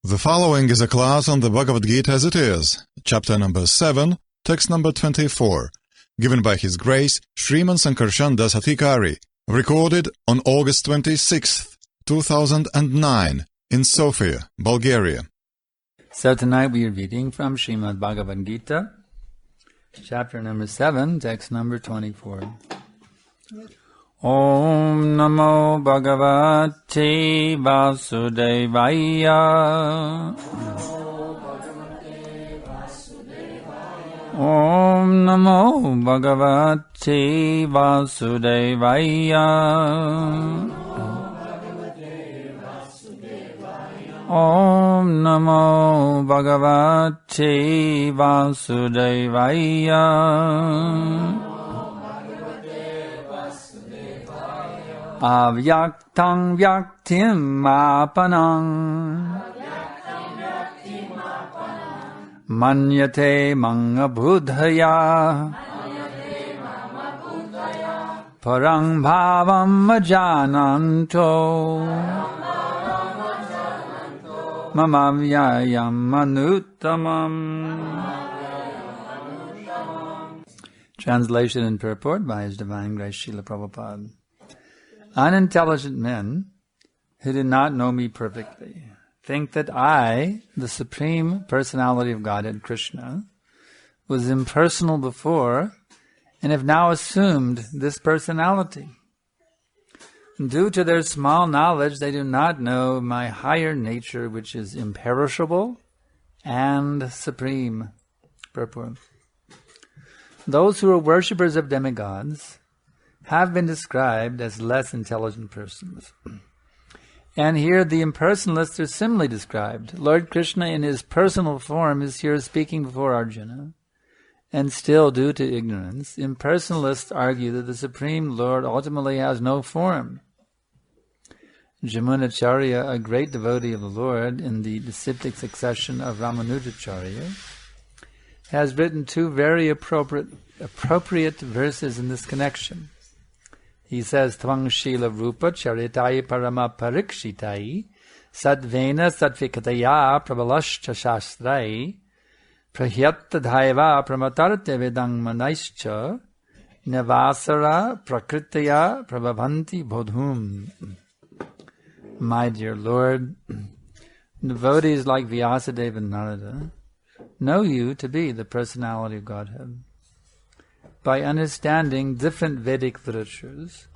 The following is a class on the Bhagavad Gita as it is, chapter number 7, text number 24, given by His Grace Sriman Sankarshan Das Adhikari, recorded on August 26th, 2009, in Sofia, Bulgaria. So tonight we are reading from Srimad Bhagavad Gita, chapter number 7, text number 24. Om Namo Bhagavate Vasudevaya. Om Namo Bhagavate Vasudevaya. Om Namo Bhagavate Vasudevaya. Avyaktang vyaktim apanang manyate manga buddhaya parang bhavam ajananto mamavyayam anuttamam. Translation and purport by His Divine Grace Srila Prabhupada. Unintelligent men who do not know me perfectly think that I, the Supreme Personality of Godhead, Krishna, was impersonal before and have now assumed this personality. Due to their small knowledge, they do not know my higher nature, which is imperishable and supreme. Purport. Those who are worshippers of demigods have been described as less intelligent persons. And here the impersonalists are similarly described. Lord Krishna in his personal form is here speaking before Arjuna, and still due to ignorance, impersonalists argue that the Supreme Lord ultimately has no form. Jamunacharya, a great devotee of the Lord in the disciplic succession of Ramanujacharya, has written two very appropriate verses in this connection. He says, Tvang Shila Rupa Charitai Parama Parikshitai Sadvena Sadvikataya Prabalashcha Shastrai Prahyatta Dhaiva Pramatarte Vedang Manaischa Navasara Prakritaya Prabhavanti Bodhum. My dear Lord, devotees like Vyasadeva and Narada know you to be the personality of Godhead. By understanding different Vedic literatures,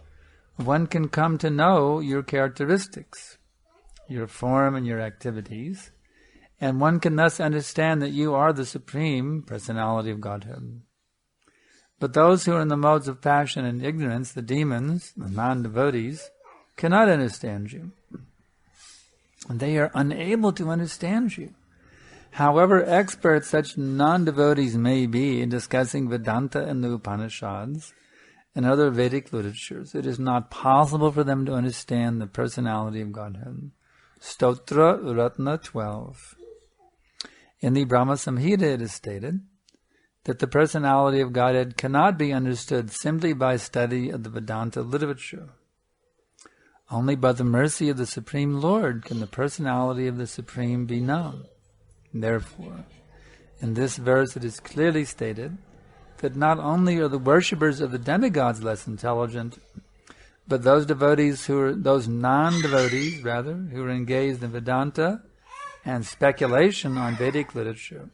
one can come to know your characteristics, your form and your activities, and one can thus understand that you are the Supreme Personality of Godhead. But those who are in the modes of passion and ignorance, the demons, the non-devotees, cannot understand you. They are unable to understand you. However expert such non-devotees may be in discussing Vedanta and the Upanishads and other Vedic literatures, it is not possible for them to understand the personality of Godhead. Stotra Ratna 12. In the Brahma Samhita it is stated that the personality of Godhead cannot be understood simply by study of the Vedanta literature. Only by the mercy of the Supreme Lord can the personality of the Supreme be known. Therefore, in this verse it is clearly stated that not only are the worshippers of the demigods less intelligent, but those non-devotees who are engaged in Vedanta and speculation on Vedic literature,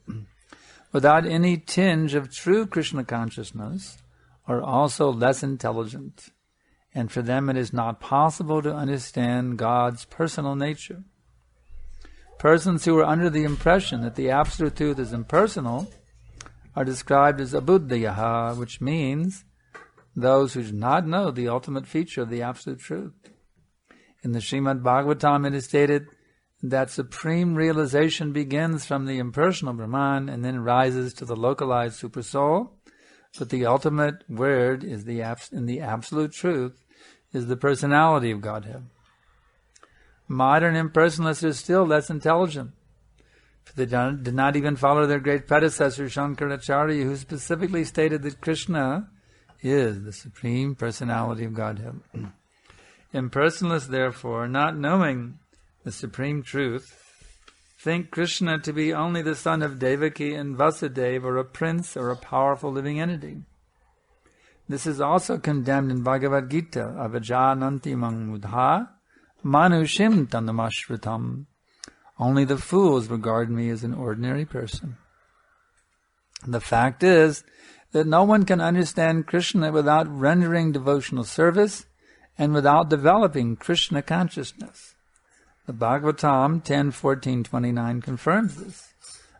without any tinge of true Krishna consciousness, are also less intelligent, and for them it is not possible to understand God's personal nature. Persons who are under the impression that the Absolute Truth is impersonal are described as abuddhayaha, which means those who do not know the ultimate feature of the Absolute Truth. In the Srimad Bhagavatam it is stated that supreme realization begins from the impersonal Brahman and then rises to the localized Supersoul, but the ultimate word is in the Absolute Truth is the personality of Godhead. Modern impersonalists are still less intelligent, for they did not even follow their great predecessor Sankaracharya, who specifically stated that Krishna is the Supreme Personality of Godhead. Impersonalists, therefore, not knowing the Supreme Truth, think Krishna to be only the son of Devaki and Vasudeva, or a prince or a powerful living entity. This is also condemned in Bhagavad Gita, avajananti mang mudha manushim tanamashritam. Only the fools regard me as an ordinary person. The fact is that no one can understand Krishna without rendering devotional service and without developing Krishna consciousness. The Bhagavatam 10:14-29 confirms this.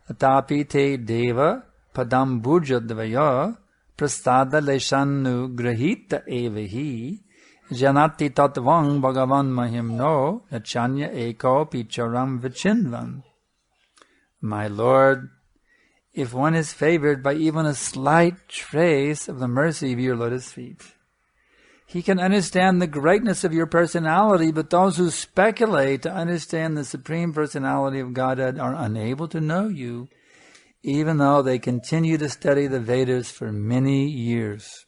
Atapi te deva padam bhujadvaya prastada leshannu grahita evahi janati tatvang bhagavan mahimno nachanya eko picharam vichinvan. My Lord, if one is favored by even a slight trace of the mercy of your lotus feet, he can understand the greatness of your personality, but those who speculate to understand the Supreme Personality of Godhead are unable to know you, even though they continue to study the Vedas for many years.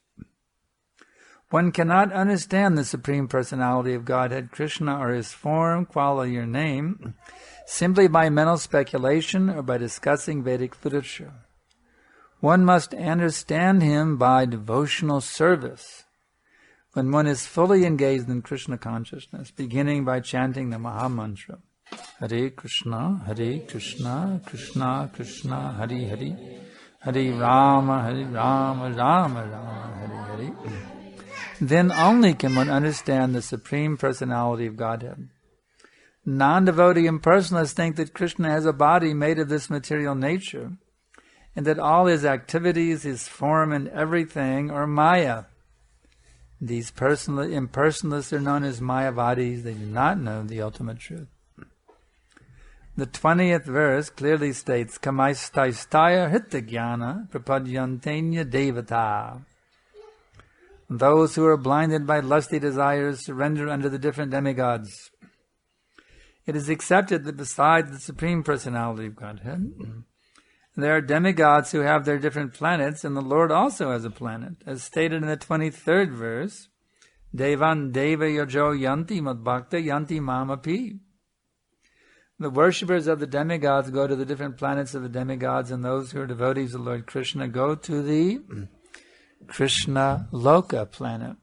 One cannot understand the Supreme Personality of Godhead, Krishna, or his form, quality, or name, simply by mental speculation or by discussing Vedic literature. One must understand him by devotional service. When one is fully engaged in Krishna consciousness, beginning by chanting the Maha Mantra, Hare Krishna, Krishna Krishna, Hare Hare, Hare Rama, Rama Rama, Hare Hare, then only can one understand the Supreme Personality of Godhead. Non-devotee impersonalists think that Krishna has a body made of this material nature, and that all his activities, his form, and everything are Maya. These impersonalists are known as Mayavadis. They do not know the ultimate truth. The 20th verse clearly states, Kamaistaistaya hitagyana prapadyantenya devata. Those who are blinded by lusty desires surrender unto the different demigods. It is accepted that besides the Supreme Personality of Godhead, there are demigods who have their different planets, and the Lord also has a planet. As stated in the 23rd verse, Devan Deva Yajo Yanti Madbhakta Yanti Mamapi. The worshippers of the demigods go to the different planets of the demigods, and those who are devotees of Lord Krishna go to the Krishna Loka planet.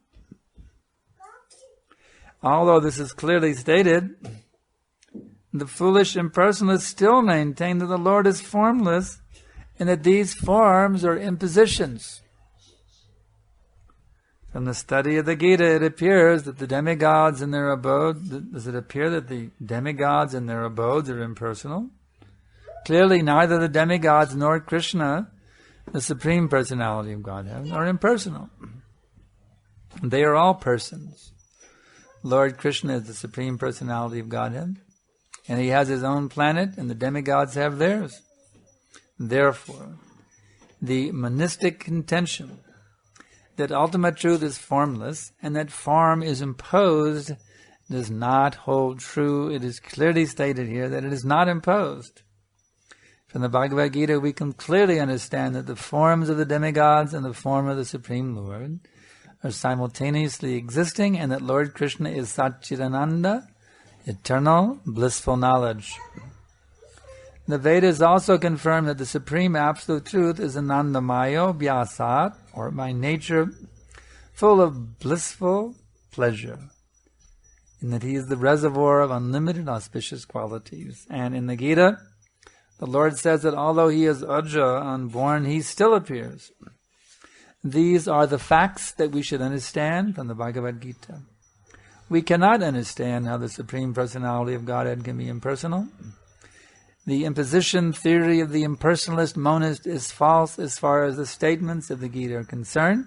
Although this is clearly stated, the foolish impersonalists still maintain that the Lord is formless and that these forms are impositions. From the study of the Gita, it appears that the demigods in their abode, does it appear that the demigods in their abodes are impersonal? Clearly, neither the demigods nor Krishna, the Supreme Personality of Godhead, are impersonal. They are all persons. Lord Krishna is the Supreme Personality of Godhead, and he has his own planet, and the demigods have theirs. Therefore, the monistic contention that ultimate truth is formless and that form is imposed does not hold true. It is clearly stated here that it is not imposed. From the Bhagavad Gita, we can clearly understand that the forms of the demigods and the form of the Supreme Lord are simultaneously existing, and that Lord Krishna is Satchidananda, eternal, blissful knowledge. The Vedas also confirm that the Supreme Absolute Truth is Anandamayo Vyasat, or by nature, full of blissful pleasure, in that he is the reservoir of unlimited auspicious qualities. And in the Gita, the Lord says that although he is Aja, unborn, he still appears. These are the facts that we should understand from the Bhagavad Gita. We cannot understand how the Supreme Personality of Godhead can be impersonal. The imposition theory of the impersonalist monist is false as far as the statements of the Gita are concerned.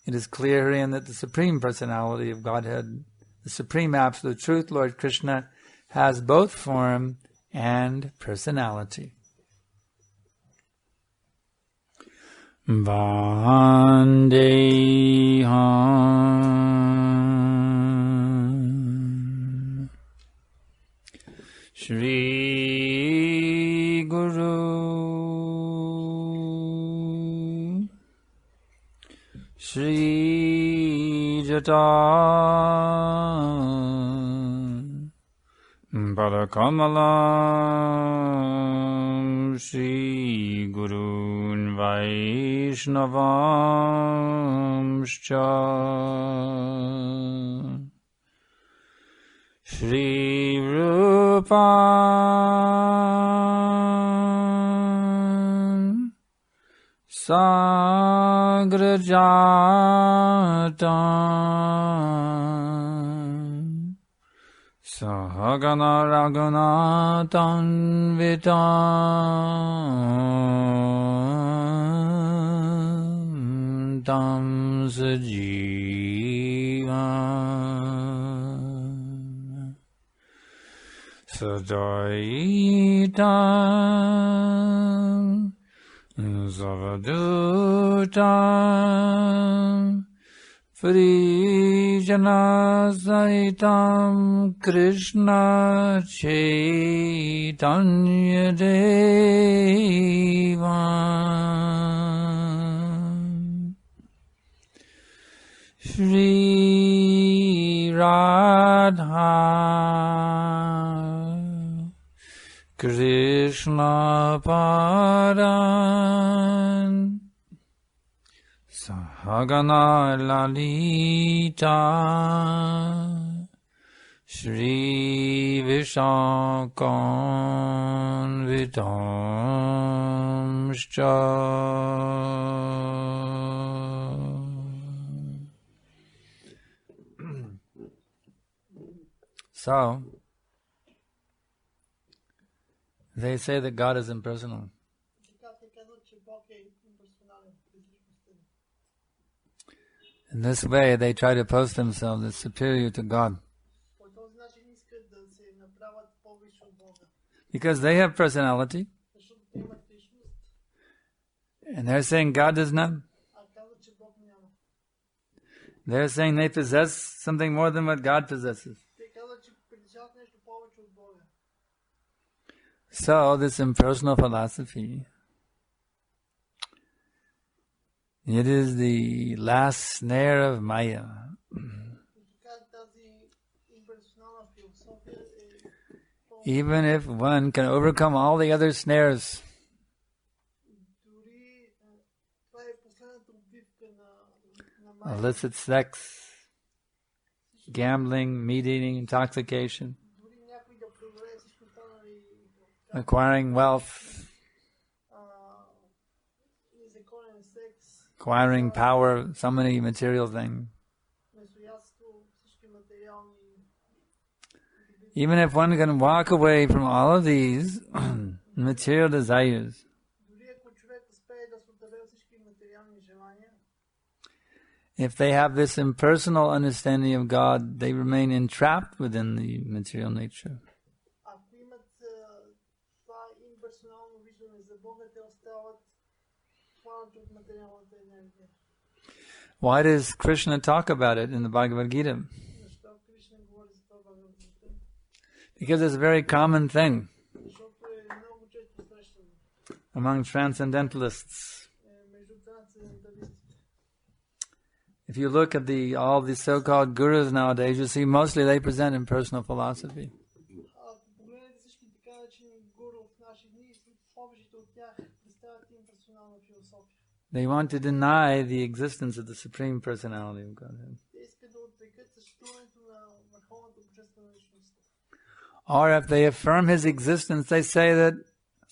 It is clear herein that the Supreme Personality of Godhead, the Supreme Absolute Truth, Lord Krishna, has both form and personality. Vandeham Shri Guru Shri Jata Padakamalam Shri Gurun Vaishnavamscha Shri Rupam Sagrajatam Sahagana Raghunathan Vitam Tam Sajivam Sadaitam Zavadutam Prijana Saitam Krishna Chaitanya Devam Shri Radha Krishna Padan Sahagana Lalita Shri Vishakan Vitamscha So, they say that God is impersonal. In this way, they try to post themselves as superior to God. Because they have personality. And they're saying God does not. They're saying they possess something more than what God possesses. So, this impersonal philosophy, it is the last snare of Maya. Even if one can overcome all the other snares, illicit sex, gambling, meat eating, intoxication, acquiring wealth, acquiring power, so many material things. Even if one can walk away from all of these material desires, if they have this impersonal understanding of God, they remain entrapped within the material nature. Why does Krishna talk about it in the Bhagavad Gita? Because it's a very common thing among transcendentalists. If you look at all the so-called gurus nowadays, you see mostly they present impersonal philosophy. They want to deny the existence of the Supreme Personality of Godhead. Or if they affirm His existence, they say that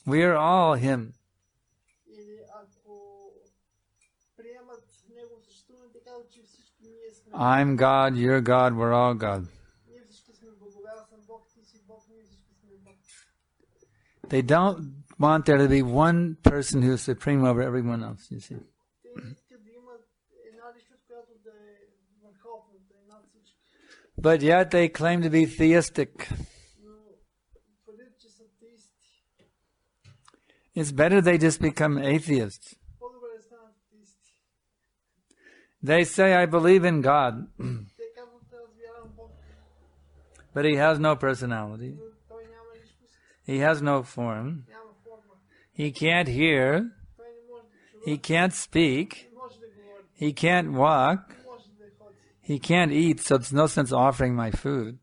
we are all Him. I'm God, you're God, we're all God. They don't want there to be one person who is supreme over everyone else, you see. But yet they claim to be theistic. It's better they just become atheists. They say, I believe in God, but He has no personality. He has no form. He can't hear. He can't speak. He can't walk. He can't eat, so there's no sense offering my food.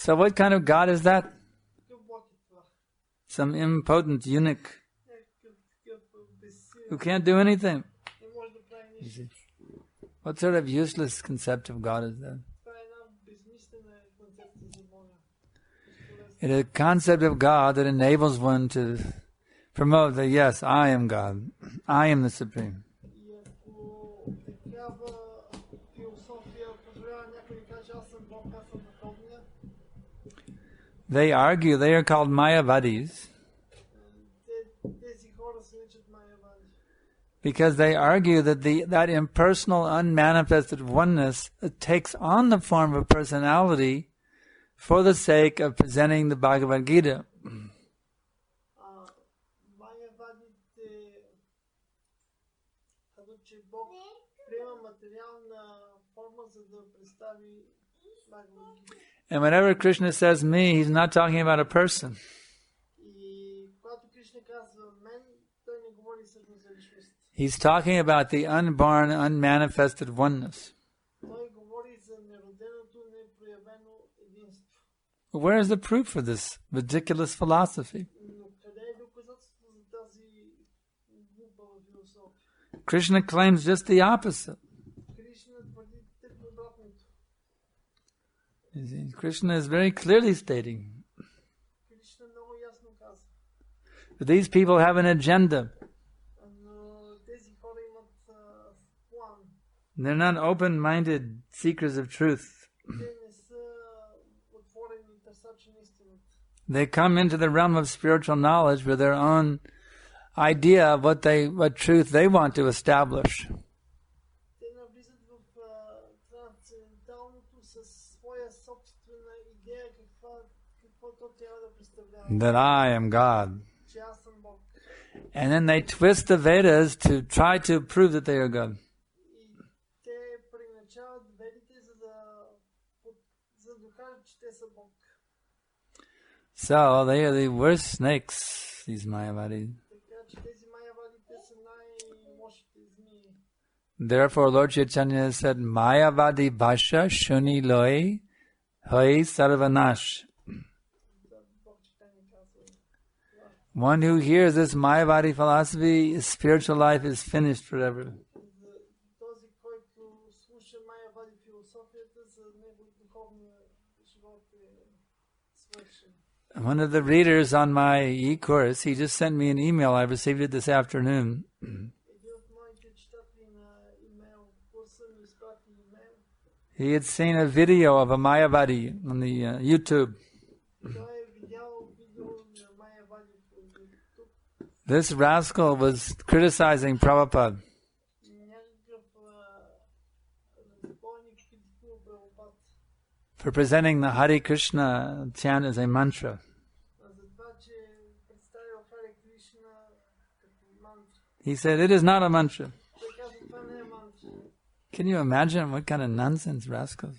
So what kind of God is that? Some impotent eunuch who can't do anything. You see? What sort of useless concept of God is that? It is a concept of God that enables one to promote that, yes, I am God. I am the Supreme. They argue, they are called Mayavadis, because they argue that that impersonal, unmanifested oneness takes on the form of personality for the sake of presenting the Bhagavad Gita. And whenever Krishna says me, he's not talking about a person. He's talking about the unborn, unmanifested oneness. Where is the proof for this ridiculous philosophy? Krishna claims just the opposite. You see, Krishna is very clearly stating that these people have an agenda. They're not open-minded seekers of truth. They come into the realm of spiritual knowledge with their own idea of what truth they want to establish. That I am God. And then they twist the Vedas to try to prove that they are God. So they are the worst snakes, these Mayavadis. Therefore Lord Chaitanya said, Mayavadi Bhasha Shuni Loi Hoi Sarvanash. One who hears this Mayavadi philosophy, his spiritual life is finished forever. One of the readers on my e-course, he just sent me an email. I received it this afternoon. He had seen a video of a Mayavadi on the YouTube. This rascal was criticizing Prabhupada for presenting the Hare Krishna chant as a mantra. He said, it is not a mantra. Can you imagine what kind of nonsense rascals?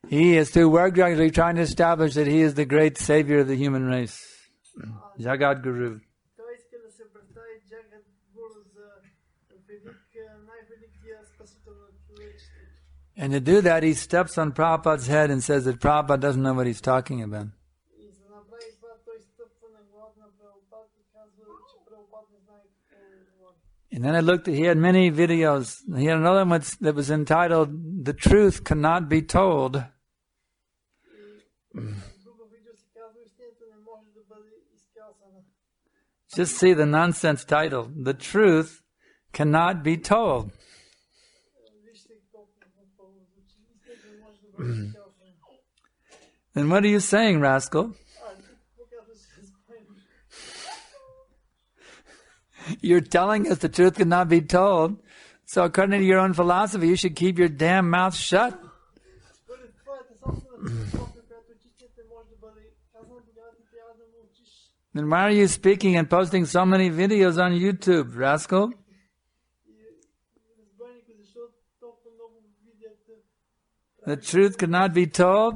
He is too work-directly trying to establish that he is the great savior of the human race. Jagat Guru. And to do that, he steps on Prabhupada's head and says that Prabhupada doesn't know what he's talking about. And then I looked at, he had many videos. He had another one that was entitled, The Truth Cannot Be Told. Just see the nonsense title. The Truth Cannot Be Told. Then what are you saying, rascal? You're telling us the truth cannot be told. So according to your own philosophy, you should keep your damn mouth shut. Then why are you speaking and posting so many videos on YouTube, rascal? The truth cannot be told.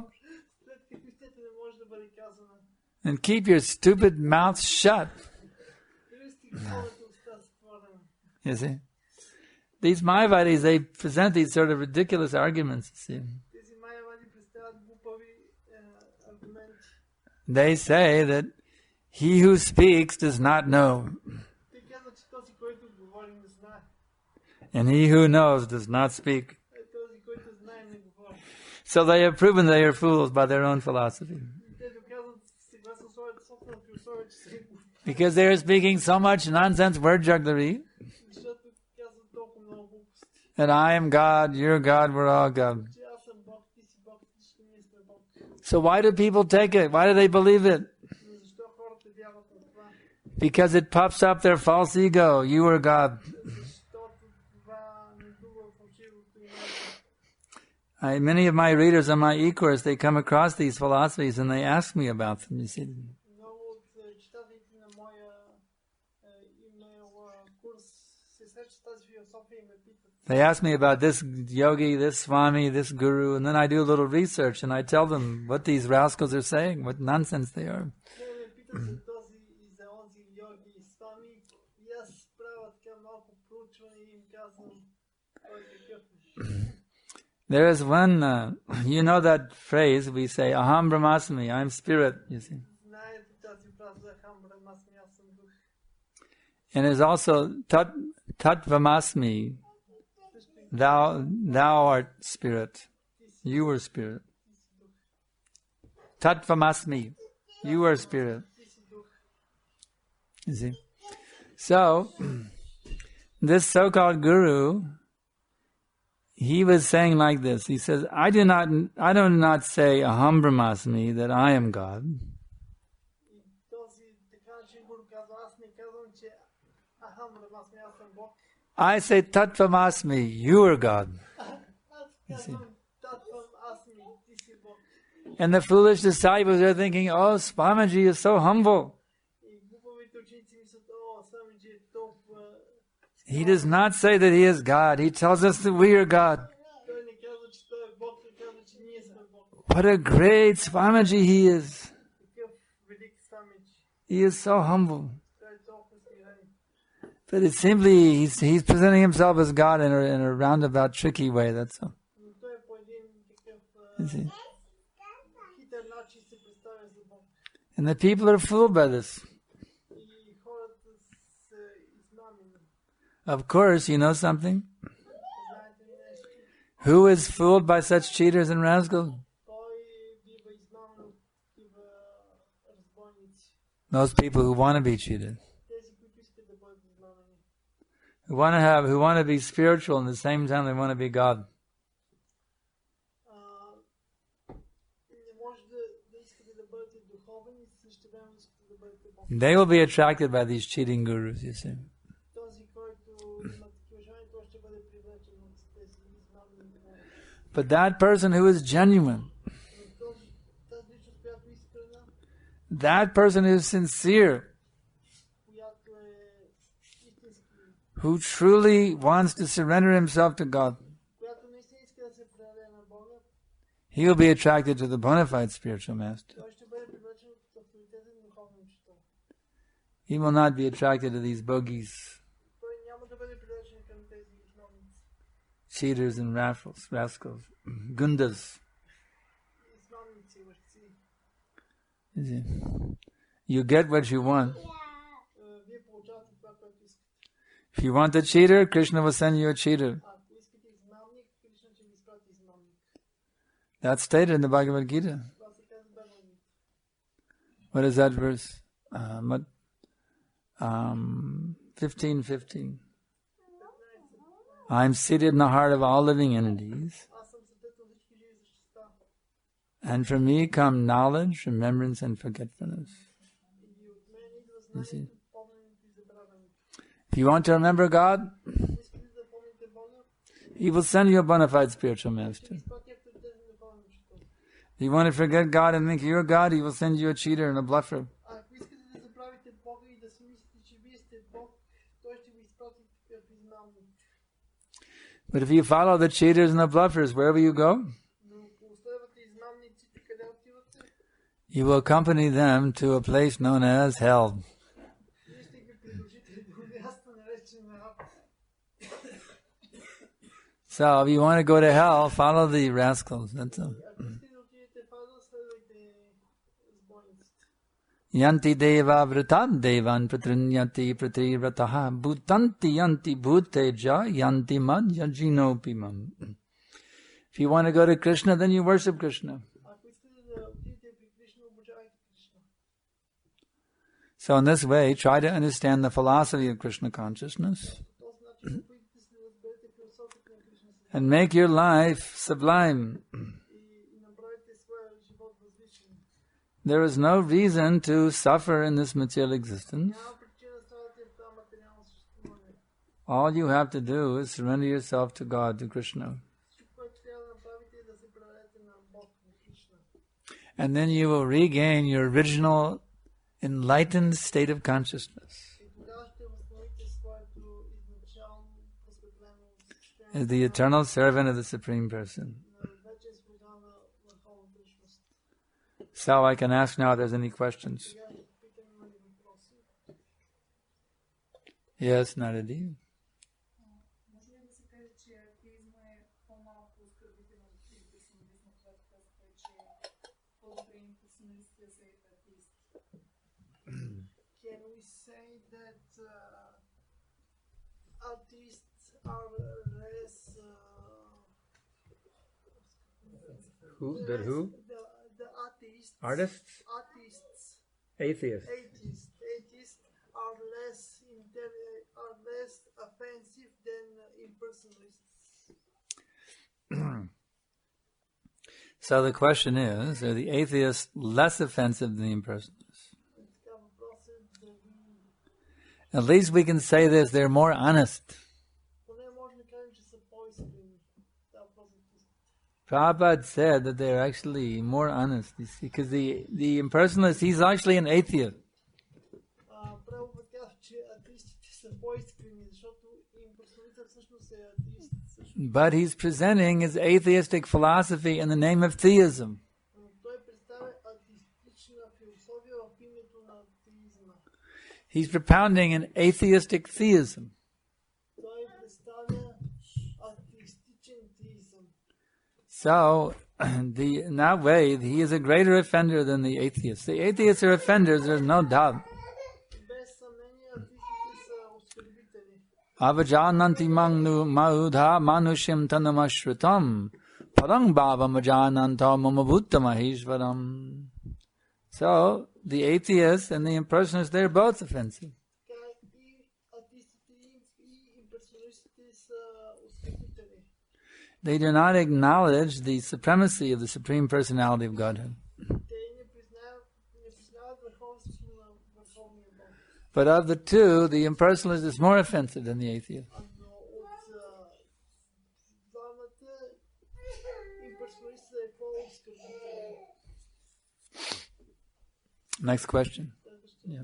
And keep your stupid mouth shut. You see? These Mayavadis, they present these sort of ridiculous arguments, see? They say that he who speaks does not know, and he who knows does not speak. So they have proven they are fools by their own philosophy. Because they are speaking so much nonsense word jugglery. That I am God, you're God, we're all God. So why do people take it? Why do they believe it? Because it puffs up their false ego. You are God. Many of my readers on my e-course, they come across these philosophies and they ask me about them, you see. They ask me about this yogi, this swami, this guru, and then I do a little research and I tell them what these rascals are saying, what nonsense they are. There is one, you know that phrase we say, Aham Brahmasmi, I'm spirit, you see. And there's also Tat Vamasmi, thou art spirit, you are spirit. Tat Vamasmi, you are spirit. You see. So, this so-called guru, he was saying like this. He says, I do not say Aham Brahmasmi, that I am God. I say Tattvamasmi, you are God. You see? And the foolish disciples are thinking, oh, Swamiji is so humble. He does not say that he is God. He tells us that we are God. What a great Swamiji he is. He is so humble. But it's simply, he's presenting himself as God in a roundabout, tricky way, that's all. You see? And the people are fooled by this. Of course, you know something? Who is fooled by such cheaters and rascals? Those people who want to be cheated. Who want to be spiritual and at the same time they want to be God. They will be attracted by these cheating gurus, you see. But that person who is genuine, that person who is sincere, who truly wants to surrender himself to God, he will be attracted to the bona fide spiritual master. He will not be attracted to these bogies, cheaters and rascals, gundas. You get what you want. If you want a cheater, Krishna will send you a cheater. That's stated in the Bhagavad Gita. What is that verse? 15:15. I am seated in the heart of all living entities, and from me come knowledge, remembrance, and forgetfulness. You see? If you want to remember God, He will send you a bona fide spiritual master. If you want to forget God and think you're God, He will send you a cheater and a bluffer. But if you follow the cheaters and the bluffers wherever you go, you will accompany them to a place known as hell. So if you want to go to hell, follow the rascals. That's all. Yanti deva vritan devan pratrinyati pratrivrataha bhutanti yanti bhuteja yanti mad yajinopi mam. If you want to go to Krishna, then you worship Krishna. So in this way, try to understand the philosophy of Krishna consciousness and make your life sublime. There is no reason to suffer in this material existence. All you have to do is surrender yourself to God, to Krishna. And then you will regain your original enlightened state of consciousness as the eternal servant of the Supreme Person. So I can ask now if there's any questions. Yes, Naradi. Can we say that artists are less... Who? Who? The artists. Artists? Artists. Atheists. Atheists are less offensive than impersonalists. So the question is, are the atheists less offensive than the impersonalists? At least we can say this, they're more honest. Prabhupada said that they're actually more honest, you see, because the impersonalist, he's actually an atheist. But he's presenting his atheistic philosophy in the name of theism. He's propounding an atheistic theism. So, in that way, he is a greater offender than the atheists. The atheists are offenders, there's no doubt. Avajananti mangnu maudha manushim tanamashritam parang bhava majananta mamabhutta maheshvaram. So, the atheists and the impersonalists, they're both offensive. They do not acknowledge the supremacy of the Supreme Personality of Godhead. But of the two, the impersonalist is more offensive than the atheist. Next question. Yeah.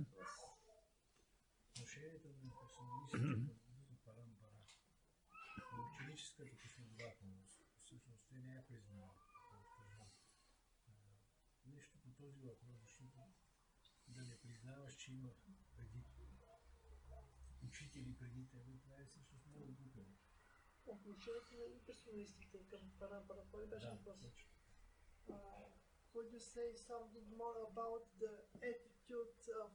Could you say something more about the attitude of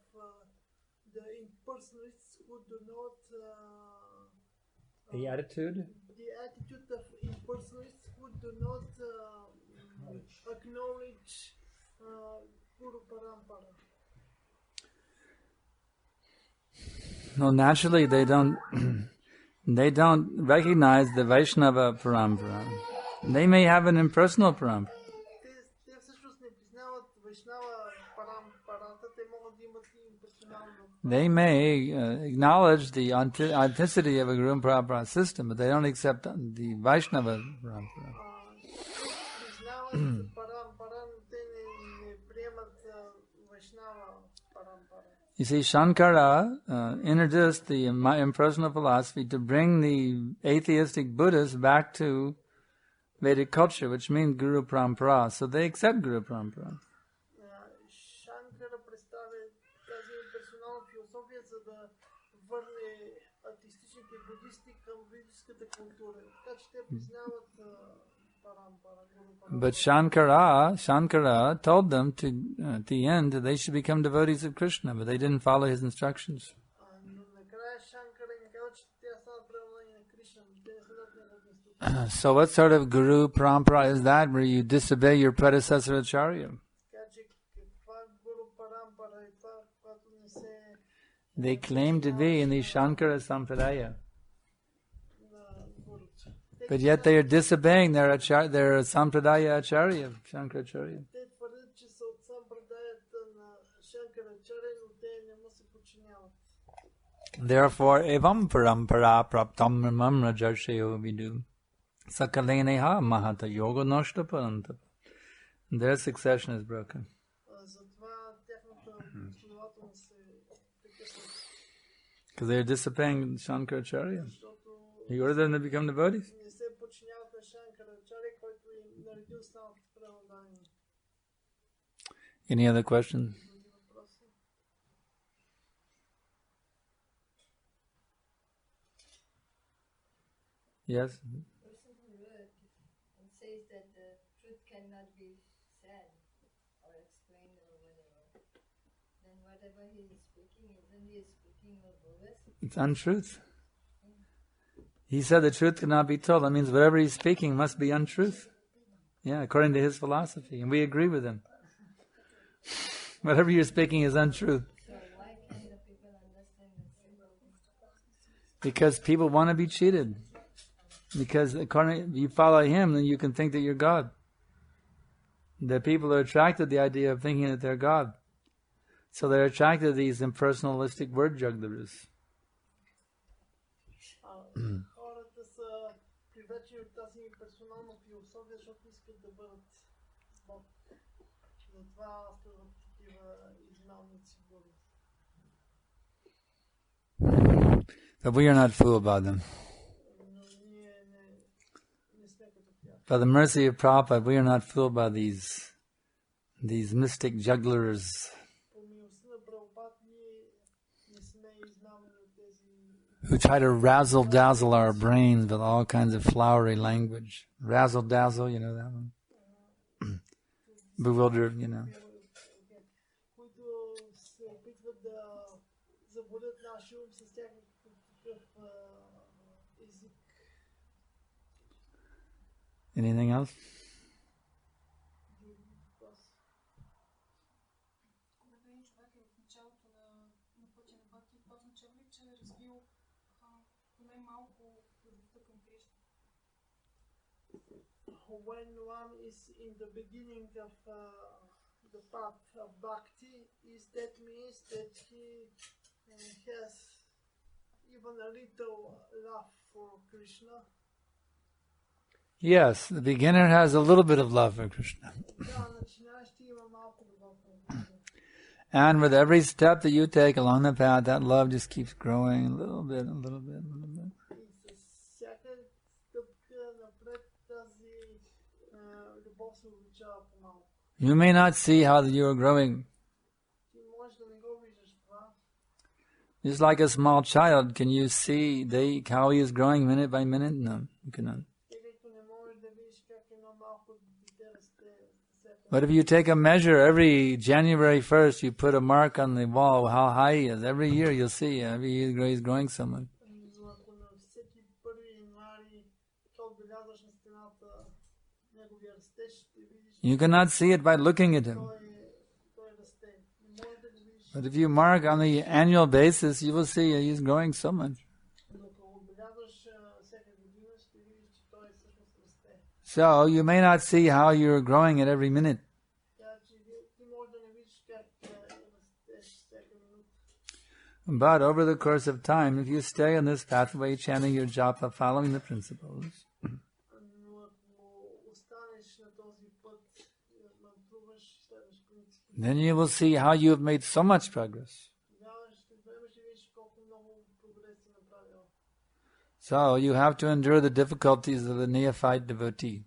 the impersonalists who do not... The attitude? The attitude of impersonalists who do not acknowledge Guru Parampara. No, naturally they don't recognize the Vaishnava Parampara. They may have an impersonal Parampara. They may acknowledge the authenticity of a Guru Parampara system, but they don't accept the Vaishnava Parampara. You see, Sankara introduced the impersonal philosophy to bring the atheistic Buddhists back to Vedic culture, which means Guru Parampara. So they accept Guru Parampara. But Shankara told them to, at the end, that they should become devotees of Krishna, but they didn't follow his instructions. So what sort of guru parampara is that, where you disobey your predecessor acharya? They claim to be in the Shankara Sampradaya, but yet they are disobeying their Sampradaya Acharya, Shankaracharya. Therefore, evam parampara praptam mam rajarshayo vidu sakaleneha mahata yoga noshta parantapa. Their succession is broken. Because they are disobeying Shankaracharya. He ordered them to become devotees. Any other questions? Yes? Person who read and says that the truth cannot be said or explained or whatever, then whatever he is speaking, isn't he speaking of Buddhas? It's untruth. He said the truth cannot be told. That means whatever he's speaking must be untruth. Yeah, according to his philosophy. And we agree with him. Whatever you're speaking is untruth. So why can't the people understand the Because people want to be cheated. Because according, you follow him, then you can think that you're God. The people are attracted to the idea of thinking that they're God. So they're attracted to these impersonalistic word jugglers. But we are not fooled by them. By the mercy of Prabhupada, we are not fooled by these mystic jugglers who try to razzle-dazzle our brains with all kinds of flowery language. Razzle-dazzle, you know that one? Bewilder, you know. Anything else? When one is in the beginning of the path of bhakti, that means that he has even a little love for Krishna. Yes, the beginner has a little bit of love for Krishna. And with every step that you take along the path, that love just keeps growing a little bit, a little bit, a little bit. You may not see how you are growing. Just like a small child, can you see how he is growing minute by minute? No, you cannot. But if you take a measure, every January 1st, you put a mark on the wall how high he is. Every year you'll see, every year he's growing so much. You cannot see it by looking at him. But if you mark on the annual basis, you will see he's growing so much. So you may not see how you're growing at every minute. But over the course of time, if you stay on this pathway, chanting your japa, following the principles, then you will see how you have made so much progress. So you have to endure the difficulties of the neophyte devotee.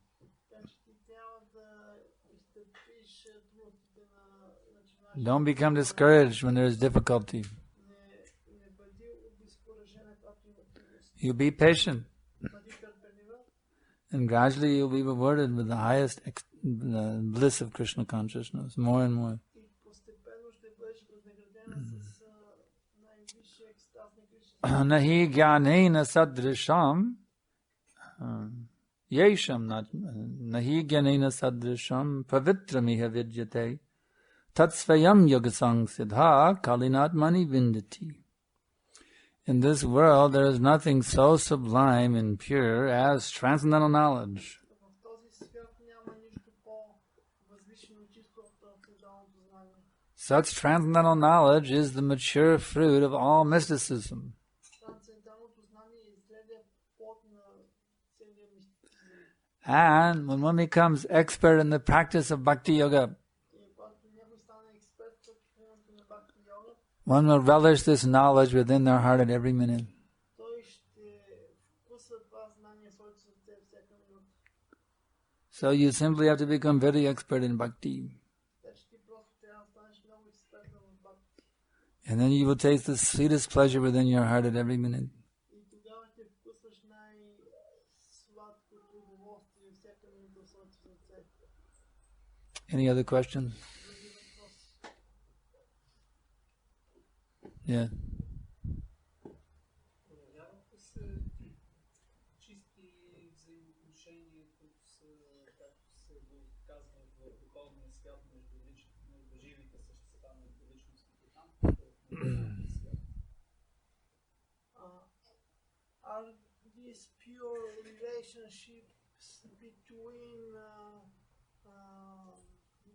Don't become discouraged when there is difficulty. You be patient. And gradually you'll be rewarded with the highest bliss of Krishna consciousness, more and more. И постепенно ще бъдеш възнаградена с най-висшия екстаз на Кришна. Nahi jnanena sadrisham yesham nahi jnanena sadrisham pavitramiha vidyate tatsvayam yogasang siddha kalinatmani vindati. In this world there is nothing so sublime and pure as transcendental knowledge. В този свят няма нищо по-възвишено и чисто от трансценденталното знание. Such transcendental knowledge is the mature fruit of all mysticism. Трансценденталното знание е изгледен плод на целия мистицизъм. And when one becomes expert in the practice of bhakti yoga, И когато някой стане експерт в практикуването на бхакти йога, one will relish this knowledge within their heart at every minute. той ще вкусва това знание в своето сърце всяка минута. So you simply have to become very expert in bhakti. Така че ти просто трябва да станеш много експертен в бхакти. And then you will taste the sweetest pleasure within your heart at every minute. И тогава ще вкусваш най-сладкото удоволствие всяка минута в своето сърце. Any other questions? Други въпроси? Yeah. Проявяват ли се чисти взаимоотношения, които са, както се го казва в духовния свят, между живите същества, между личностите там, в духовния свят? Are these pure relationships between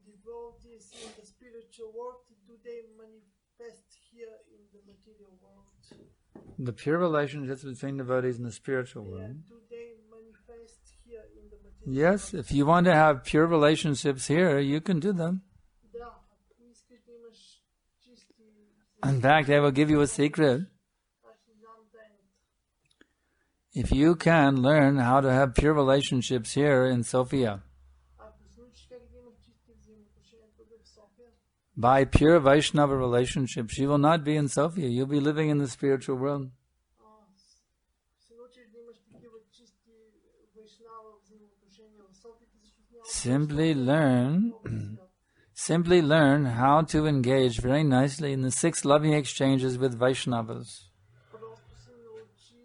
devotees in the spiritual world, do they manifest here in the material world? The pure relationships between devotees in the spiritual Yeah, world. do they manifest here in the material Yes, world? if you want to have pure relationships here, you can do them. Да, ако искаш да имаш чисти In fact, I will give you a secret. аз ще дам тайната. If you can learn how to have pure relationships here in Sofia, Ако се научиш как да имаш чисти взаимоотношения тук в София, by pure Vaishnava relationships, you will not be in Sofia. You'll be living in the spiritual world. се научиш да имаш такива чисти вайшнава взаимоотношения в София, защото няма Simply learn how to engage very nicely in the 6 loving exchanges with Vaishnavas. Просто се научи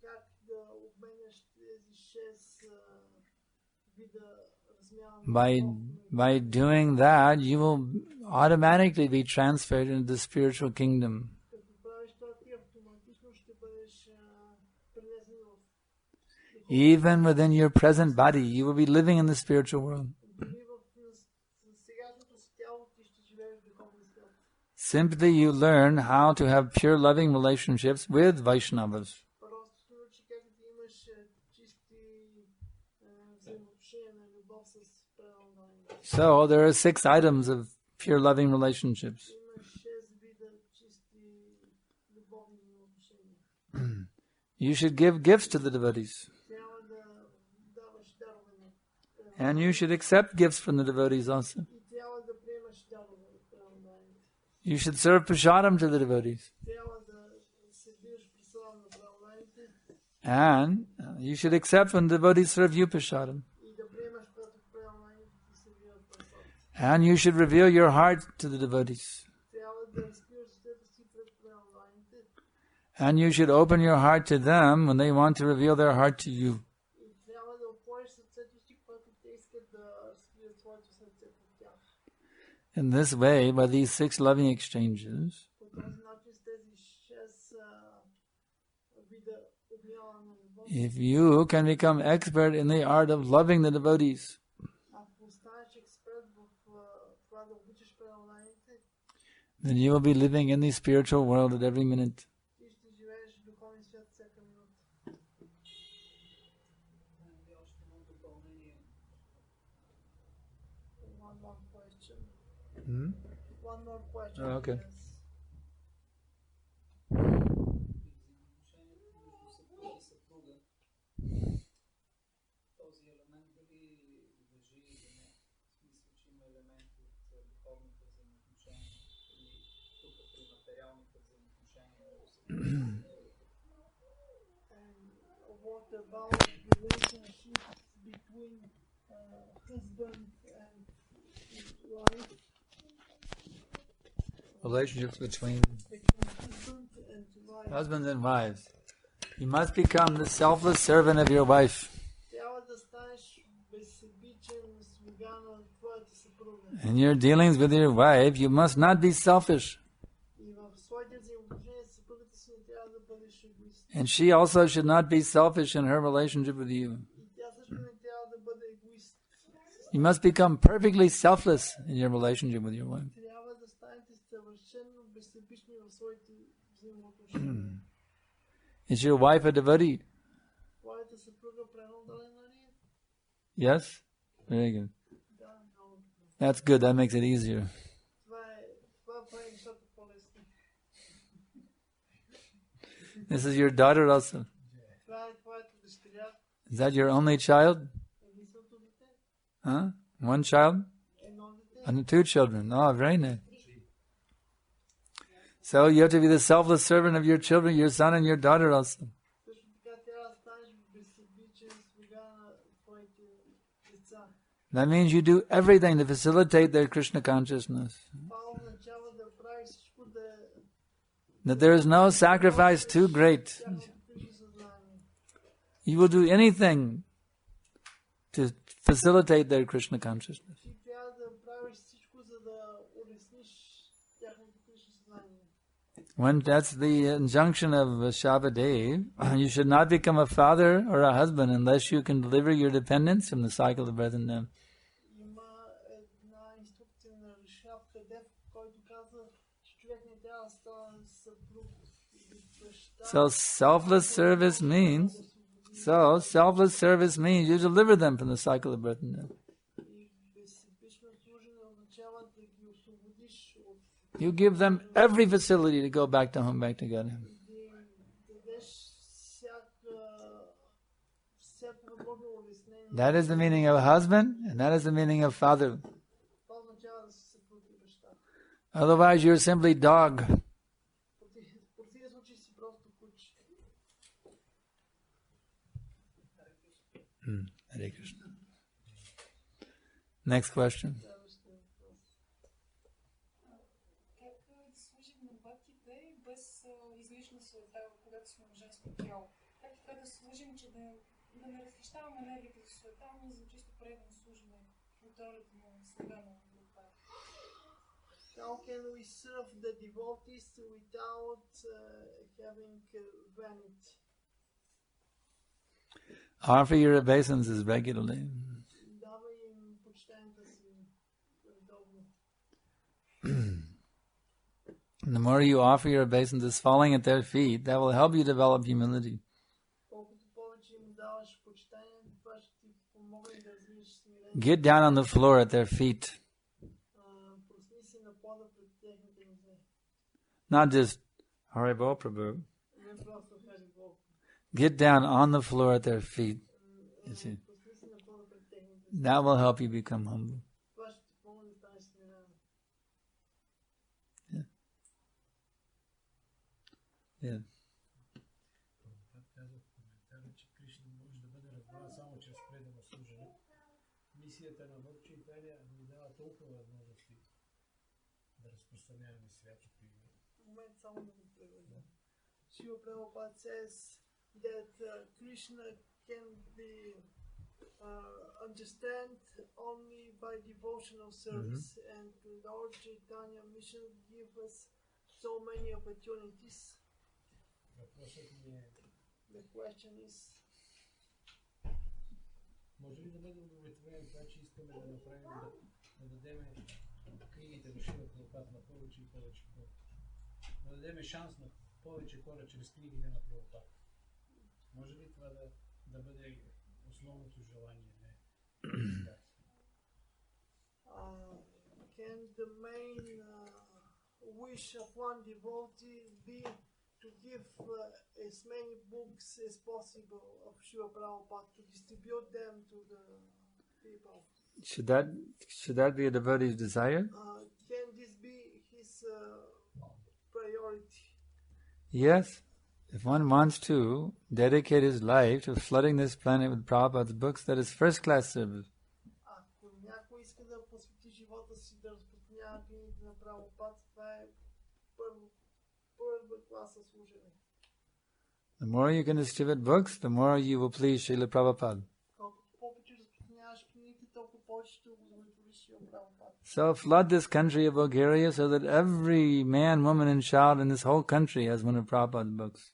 как да обменяш тези 6 вида размяна. By doing that, you will automatically be transferred into the spiritual kingdom. Като правиш това, ти автоматично ще бъдеш пренесен в Even within your present body, you will be living in the spiritual world. дори в сегашното си тяло ти ще живееш в духовния свят. Simply you learn how to have pure loving relationships with Vaishnavas. Просто се научи как да имаш чисти взаимоотношения на любов с правилно. So there are 6 items of pure loving relationships. Има 6 вида чисти любовни взаимоотношения. You should give gifts to the devotees. Трябва да даваш дарове на And you should accept gifts from the devotees also. и трябва да приемаш дарове от правилните. You should serve prasadam to the devotees. Трябва да седиш присъдам на правилните And you should accept when the devotees serve you prasadam. и да приемаш когато правилните ти се вият присъдам. And you should reveal your heart to the devotees. Трябва да разкриваш себе си пред правилните And you should open your heart to them when they want to reveal their heart to you. и трябва да отвориш сърцето си, когато те искат да разкрият своето сърце пред тях. In this way, by these 6 loving exchanges, По този начин с тези 6 вида обмяна на любов, if you can become expert in the art of loving the devotees, ако станеш експерт в това да обичаш правилните, then you will be living in the spiritual world at every minute. ти ще живееш в духовния свят всяка минута. И още едно допълнение. One more question. Hmm? One more question. Oh, okay. Yes. Взаимоотношението между съпруг и съпруга, този елемент дали важи или не? В смисъл, че има елементи от духовните взаимоотношения или тук при материалните взаимоотношения между съпруга. And what about the relationship between husband and wife. Relationships between Husband and wife. husbands and wives. You must become the selfless servant of your wife. Трябва да станеш безсебичен слуга на твоята съпруга. In your dealings with your wife, you must not be selfish. И в своите взаимоотношения с съпругата си не трябва да бъдеш егоист. And she also should not be selfish in her relationship with you. И тя също не трябва да бъде егоист. You must become perfectly selfless in your relationship with your wife. Трябва да станете съвършено безсебични в своите взаимоотношения. Is your wife a devotee? Твоята съпруга преданна ли е? Yes? Very good. Да, много. That's good. That makes it easier. Това прави нещата по-лесни. This is your daughter also. Това е твоята дъщеря. Is that your only child? Единственото дете. Huh? One child? Едно дете. And two children. Oh, very nice. So you have to be the selfless servant of your children, your son and your daughter also. Също така трябва да станеш безсебичен слуга на твоите деца. That means you do everything to facilitate their Krishna consciousness. Това означава да правиш всичко That there is no sacrifice too great. тяхното Кришна съзнание. You will do anything to facilitate their Krishna consciousness. Ти трябва да правиш всичко, за да улесниш тяхното Кришна съзнание. When that's the injunction of Shabbadev, you should not become a father or a husband unless you can deliver your dependents from the cycle of birth and death. Има една инструкция на Ришаб Кадев, който казва, че човек не трябва да става съпруг или баща. So selfless service means you deliver them from the cycle of birth and death. И безсебично служене означава да ги освободиш от You give them every facility to go back to home, back to God. да им дадеш всяко възможно улеснение. That is the meaning of husband, and that is the meaning of father. Това означава да си съпруг и баща. Otherwise, you're simply dog. В противен случай си просто куче. Hare Krishna. Next question. Как да служим на бхактите без излишна суета, когато сме в женско тяло? Как така да служим, че да не разхищаваме енергията за суета, ами за чисто предано служене от ролята на слуга на Бога? How can we serve the devotees without having vanity? Offer your obeisances regularly. Давай им почитанието си редовно. The more you offer your obeisances falling at their feet, that will help you develop humility. Колкото повече им даваш почитание, това ще ти помогне да развиеш смирение. Get down on the floor at their feet. Просни се на пода пред техните нозе. Not just, Haribol Prabhu. Не просто хари Бог. Get down on the floor at their feet. You see. Просни се на пода пред техните нозе. That will help you become humble. Това ще ти помогне да станеш смирен. Yeah. Казах в коментара, че Кришна може да бъде разбран само чрез предано служене. Мисията на Бхакти ни дава толкова възможности да разпространяваме святото име. Момент само да го преведа. Шива Прабхупад says that Krishna can be understand only by devotional service, and Lord Chaitanya mission give us so many opportunities. Въпросът ми е, The question is, може ли да бъде удовлетворен това, че искаме да направим, да дадем книгите на Шива Прабхупад на повече и повече хора? Да дадем шанс на повече хора чрез книгите на Прабхупад. Може ли това да бъде основното желание? can the main wish of one devotee be to give as many books as possible of Srila Prabhupada, to distribute them to the people? Should that be a devotee's desire? Can this be his priority? Yes. If If one wants to dedicate his life to flooding this planet with Prabhupada's books, that is first-class service. Ако някой иска да посвети живота си да разпространява книгите на Прабхупад, това е първа класа служене. The more you can distribute books, the more you will please Srila Prabhupada. Колкото повече разпространяваш книгите, толкова повече ще удовлетвориш Шрила Прабхупад. So flood this country of Bulgaria so that every man, woman and child in this whole country has one of Prabhupada's books.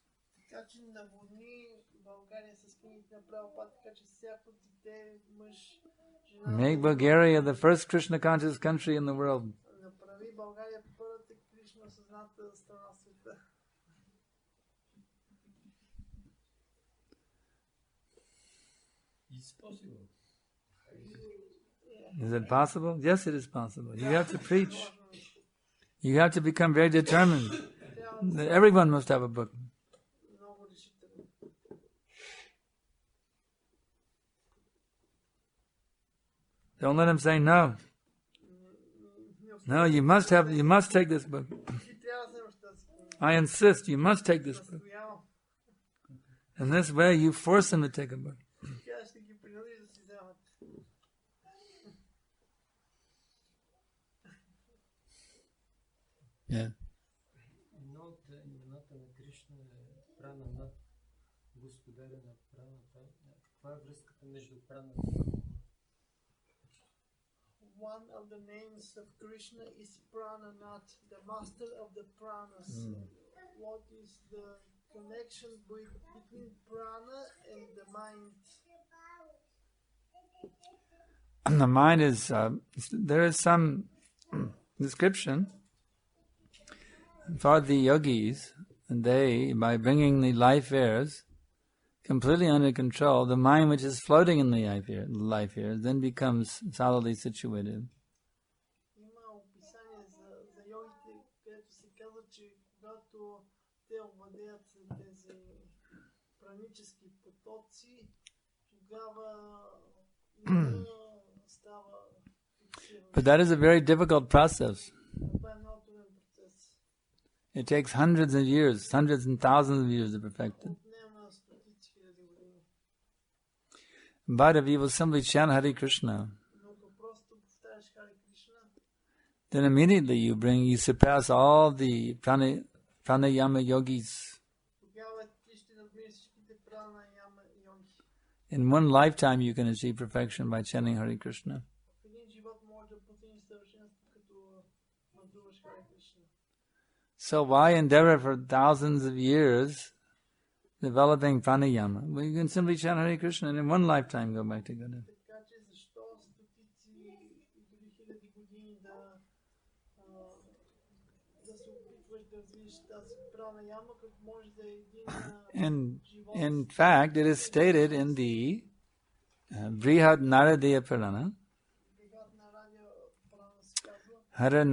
Така че наводни България с книгите на Прабхупад, така че всяко дете, мъж, жена... Make Bulgaria the first Krishna conscious country in the world. Направи България първата Кришна съзната страна в света. It's possible. Is it possible? Yes, it is possible. You have to preach. You have to become very determined. Everyone must have a book. Много решително. Don't let him say no. No, you must take this book. Ти трябва да вземеш тази книга. I insist, you must take this book. Настоявам. In this way, you force them to take a book. Тя ще ги принудиш да си вземат. Yeah. Едно от имената на Кришна е прана на господаря на праната. Каква е връзката между праната и ума? One of the names of Krishna is Prananath, the master of the pranas. What is the connection between prana and the mind? And the mind is, there is some description for the yogis, and they, by bringing the life airs completely under control, the mind which is floating in the life airs then becomes solidly situated. Има описание за йогите, където се казва, че когато те овладеят тези пранически потоци, тогава става фиксиран. But that is a very difficult process. Това е много труден процес. It takes hundreds of years, hundreds and thousands of years to perfect it. Отнема стотици хиляди години. But if you will simply chant Hare Krishna, Но ако просто повтаряш Харе Кришна, then immediately you surpass all the pranayama yogis. тогава ти ще надминеш всичките пранаяма йоги. In one lifetime you can achieve perfection by chanting Hare Krishna. В един живот можеш да постигнеш съвършенство, като мантуваш Харе Кришна. So why endeavor for thousands of years developing pranayama? Well, you can simply chant Hare Krishna and in one lifetime go back to Godhead. Така че защо стотици и дори хиляди години да се опитваш да развиеш тази пранаяма, като може да е един живот. In fact, it is stated in the Brihad Naradeya Purana, Бригад на радио Прана се казва Hare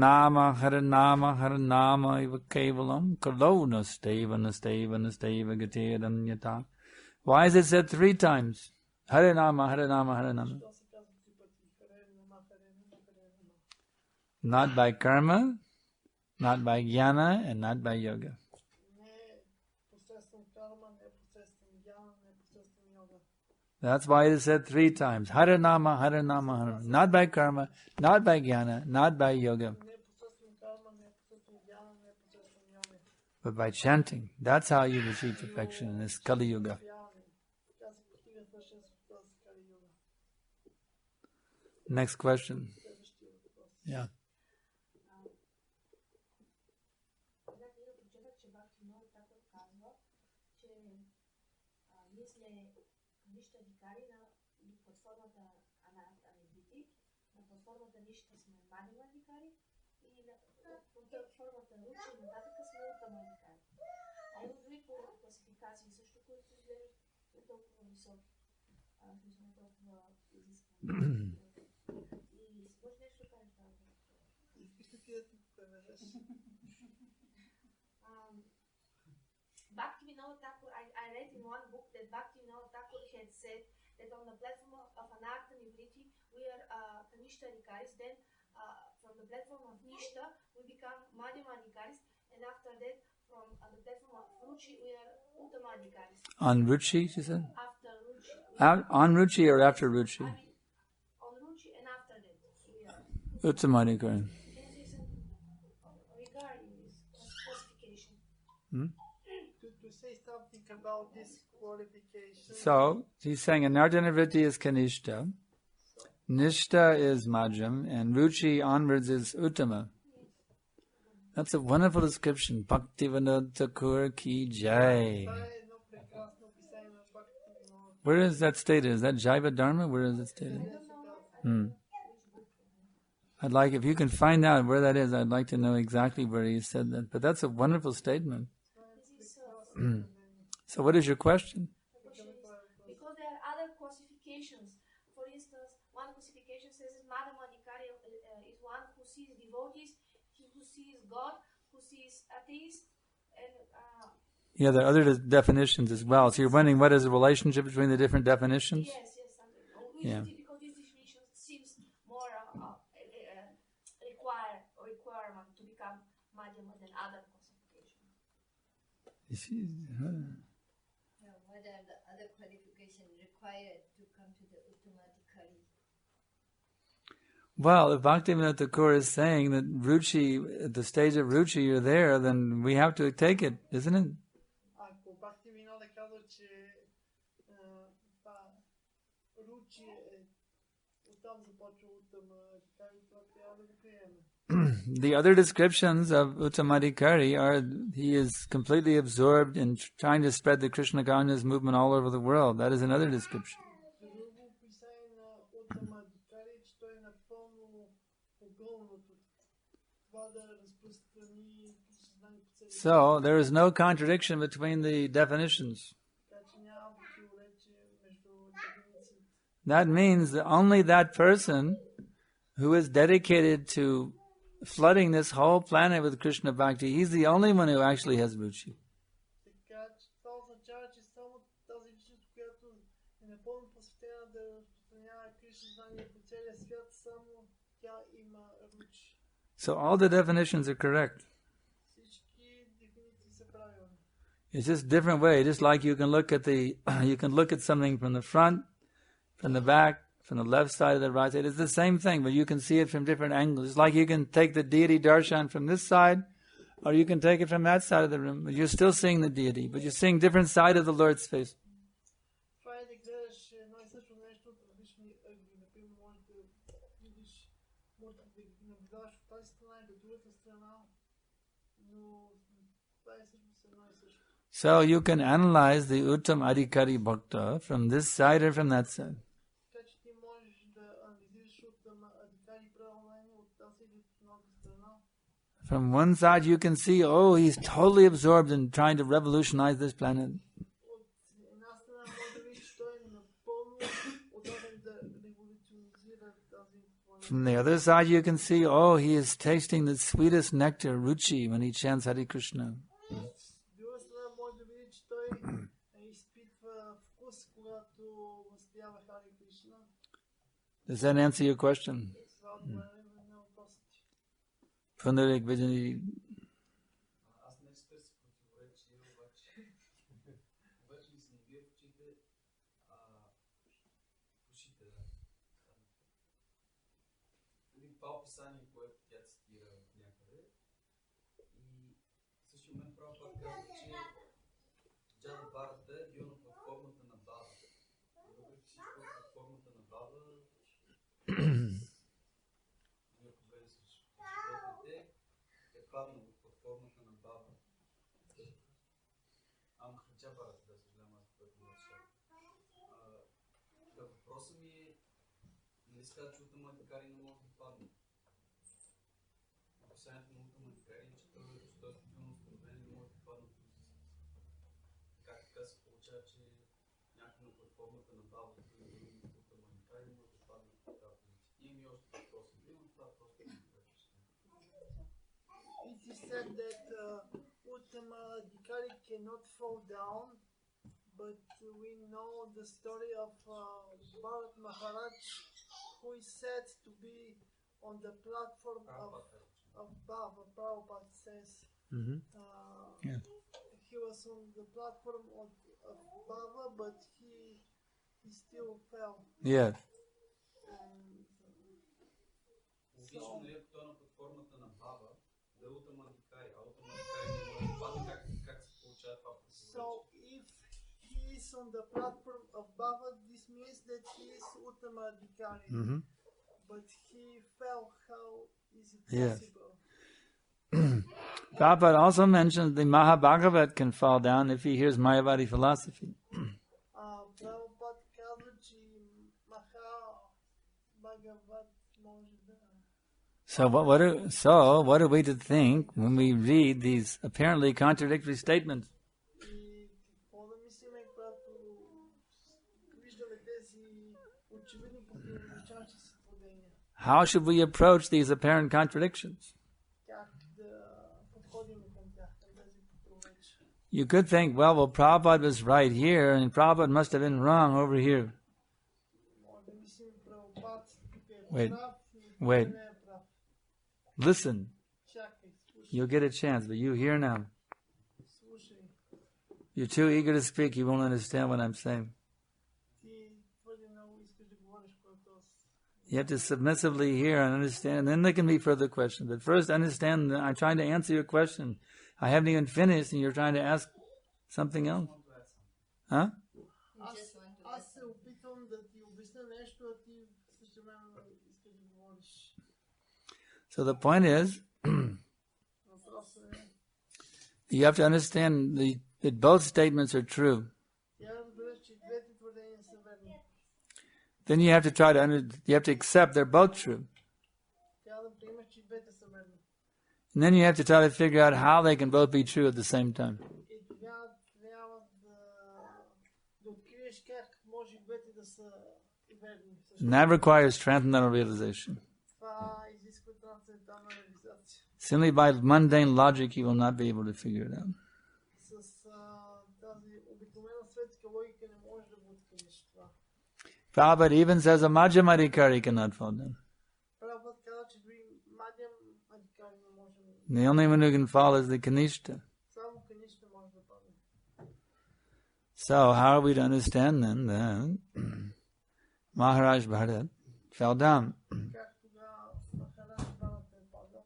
Nama iva kevalam kalo nasteva gateyadanyata. Why is it said 3 times? Hare Nama, Hare Nama, Hare Nama. що се казва 3 пъти. Харе Нама, Харе Нама, Харе Нама. Not by karma, not by jnana, and not by yoga. Не посредством карма, не посредством гьяна, не посредством йога. That's why it is said 3 times. Hare Nama, Hare Nama, Hare Nama. Not by karma, not by jnana, not by yoga, Не посредством карма, не посредством гьяна, не посредством йога. but by chanting. That's how you achieve perfection in this Kali Yuga. Пяване. Така се постига съвършенството в тази Кали йога. Next question. Следващия въпрос. Yeah. Когато я прочетах, че Бхакти много така казва, че ние сме нища Адхикари на платформата Адхикари, на платформата нища сме Мадхива Адхикари и на платформата Ручи и нататък сме Утама Адхикари. А има други класификации също, които изглеждат толкова високи, смисъл толкова изисквани. И може нещо да кажеш това? Искаш ли ти да ти преведеш? Bhakti Vinod Thakur, I read in one book that Bhakti Vinod Thakur had said that on the platform of Anartha Nivriti we are Kanishta Adhikaris, then from the platform of Nishta we become Madhyama Adhikaris, and after that from the platform of Ruchi we are On Ruchi, she said? After Ruchi. On Ruchi or after Ruchi? I mean, on Ruchi and after that. Uttamadhikari. Regarding this classification. To say something about this qualification. So, he's saying Anardana Vritti is Kanishta, Nishta is Majjhim, and Ruchi onwards is Uttama. That's a wonderful description. Bhaktivinoda Thakur ki jai. Where is that stated? Is that Jaiva Dharma? Where is it stated? I'd like, if you can find out where that is, I'd like to know exactly where he said that. But that's a wonderful statement. So what is your question? Because there are other classifications. For instance, one classification says that Madam Adhikari is one who sees devotees, who sees God, who sees atheists, and yeah, there are other definitions as well. So you're wondering what is the relationship between the different definitions? yes, Yeah. Because this definition seems more requirement to become Madhyama than other classifications. What are the other qualifications required to come to the Uttamadhikari? Well, if Bhaktivinoda Thakur is saying that Ruchi, at the stage of Ruchi, you're there, then we have to take it, isn't it? Ако Бхактивинода казва, че Ручи оттам започва Уттамадхикари, това трябва да го приеме. The other descriptions of Uttamadhikari are he is completely absorbed in trying to spread the Krishna consciousness movement all over the world. That is another description. Друго описание на Уттамадхикари, че той е напълно погълнат от това да разпространи съзнанието по целия. So there is no contradiction between the definitions. Така че няма противоречие между дефинициите. That means that only that person who is dedicated to flooding this whole planet with Krishna Bhakti, he's the only one who actually has ruchi. Така че това означава, че само тази личност, която е напълно посветена да разпространява Кришна знание по целия свят, само тя има ручи. So all the definitions are correct. Всички дефиниции са правилни. It's just a different way. Just like you can look at something from the front, from the back, from the left side of the right side. It's the same thing, but you can see it from different angles. It's like you can take the deity darshan from this side, or you can take it from that side of the room. But you're still seeing the deity, but you're seeing different side of the Lord's face. Това е да гледаш едно и също нещо от различни ъгли. Например, можеш да видиш, можеш да наблюдаваш от тази страна и до другата страна, но това е всъщност едно и също. So you can analyze the Uttam Adhikari Bhakta from this side or from that side. Така че ти можеш да анализираш от Адхикари правилно от тази или от другата страна. From one side you can see, oh, he's totally absorbed in trying to revolutionize this planet. От една страна може да видиш, че той е напълно отдаден да революционизира тази планета. From the other side you can see, oh, he is tasting the sweetest nectar, ruchi, when he chants Hare Krishna. От друга страна може да видиш, че той изпитва вкус, когато възпява Харе Кришна. Does that answer your question? Това отговаря на въпросите. Pundarik Vijay. Аз не ще търся противоречие, обаче ми се набия в очите това описание, което тя цитира някъде. И в същия момент право пак казва, че Джада Барата е бил на платформата на Баба. Въпреки всичко от платформата на Баба, ако гледа с животните, е паднал от платформата на Баба. Амхаджа Барата, да съжалявам аз, което не решава. Въпросът ми е, нали се казва, че Уттамадхикари не може да падне? Описанието на Уттамадхикари е, че той е стабилно установен и не може да падне от позицията. Как така се получава, че някой на платформата на Бабата и Уттамадхикари не може да падне от тази позиция? Имам и още въпроси, но това просто не го вече. It is said that Uttama-Adhikari cannot fall down, but we know the story of Bharat Maharaj, who is said to be on the platform of Baba. Prabhupada says he was on the platform of Baba, but he still fell. Yes. Логично ли е той на платформата на Баба да е от Адхикари, а от Адхикари не може да падне? Как се получава това? So if he is on the platform of Baba, this means that he is Uttama Adhikari. But he fell. How is it possible? Prabhupada also mentions the Mahabhagavat can fall down if he hears Mayavadi philosophy. Prabhupada казва, че Mahabhagavat може да... So what are we to think when we read these apparently contradictory statements? И какво да мислиме, когато виждаме тези очевидно противоречащи се твърдения? How should we approach these apparent contradictions? Как да подходим към тях, към тези противоречия? You could think, well, Prabhupada was right here, and Prabhupada must have been wrong over here. Може да мислим, Прабхупад е Wait. прав, Wait. не е прав. Listen, Чакай, слушай, you'll get a chance, but you hear now. слушай. You're too eager to speak, you won't understand what I'm saying. Ти твърде много искаш да говориш, което аз... You have to submissively hear and understand, and then there can be further questions. But first, understand that I'm trying to answer your question. I haven't even finished, and you're trying to ask something else. Huh? Аз се опитвам да ти обясня нещо, а ти същевременно искаш да говориш. So the point is, Въпросът е... you have to understand that both statements are true. Тя разбереш, че двете твърдения са верни. Then you have to try to you have to accept they're both true. Трябва да приемеш, че двете са верни. And then you have to try to figure out how they can both be true at the same time. И тогава трябва да откриеш как може двете да са верни. And that requires transcendental realization. Това изисква трансцендентална реализация. Simply by mundane logic, you will not be able to figure it out. С тази обикновена светска логика не можеш да го откриеш това. Prabhupada even says a Madhyamadikari cannot fall down. Прабхупад каза, че дори Мадhyam Адхикари не може да... The only one who can fall is the Kanishta. Само Каништа може да падне. So how are we to understand then that Maharaj Bharat fell down? Как тогава Махарадж Бхарат е падал?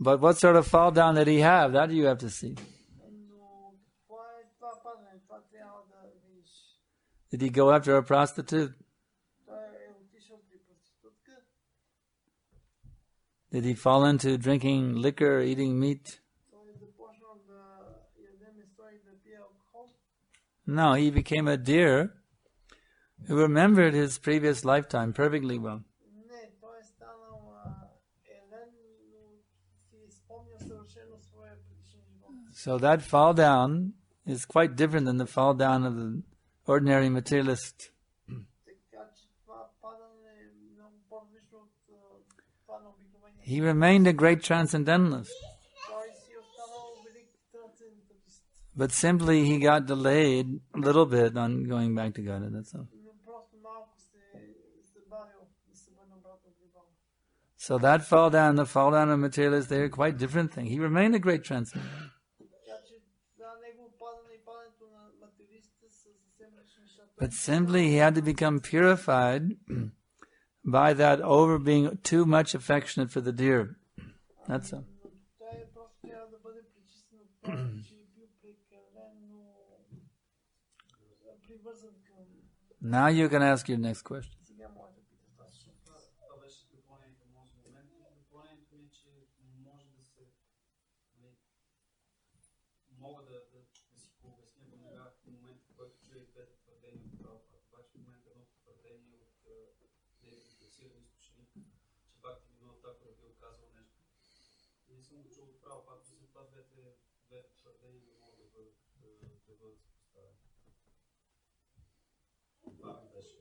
But what sort of fall down did he have? That you have to see. Но какво е това падане? Това трябва да видиш. Did he go after a prostitute? Той е отишъл при проститутка. Did he fall into drinking liquor, eating meat? Той е започнал да яде месо и да пие алкохол. No, he became a deer who remembered his previous lifetime perfectly well. Не, той е станал елен, но си спомня съвършено своя предишен живот. So that fall down is quite different than the fall down of the ordinary materialist. Така че това падане е много по-различно от това на обикновения. He remained a great transcendentalist, Той си останал велик трансценденталист. but simply he got delayed a little bit on going back to Godhead, that's all. Но просто малко се забавил да се върне обратно в Бога. So that fall down, the fall down of materialists, they're quite different thing. He remained a great transcendentalist. Така че за негово падане и падането на материалистите са съвсем различни неща. But simply he had to become purified by that over being too much affectionate for the deer. That's all. Но той просто трябва да бъде пречистен от това, че е бил прекалено привързан към... Now you can ask your next question. Сега може да питаш това също. Това беше допълнението към този момент. Допълнението ми е, че може да се... Мога да си го обясня веднага в момента, в който чуя и двете твърдения от Прабхупад. Обаче в момента едното твърдение от неидентифициран източник, че Бхакти Винода Такур е бил казал нещо. Не съм го чул от Прабхупад, но след това двете твърдения не могат да бъдат съпоставени. Това ми беше.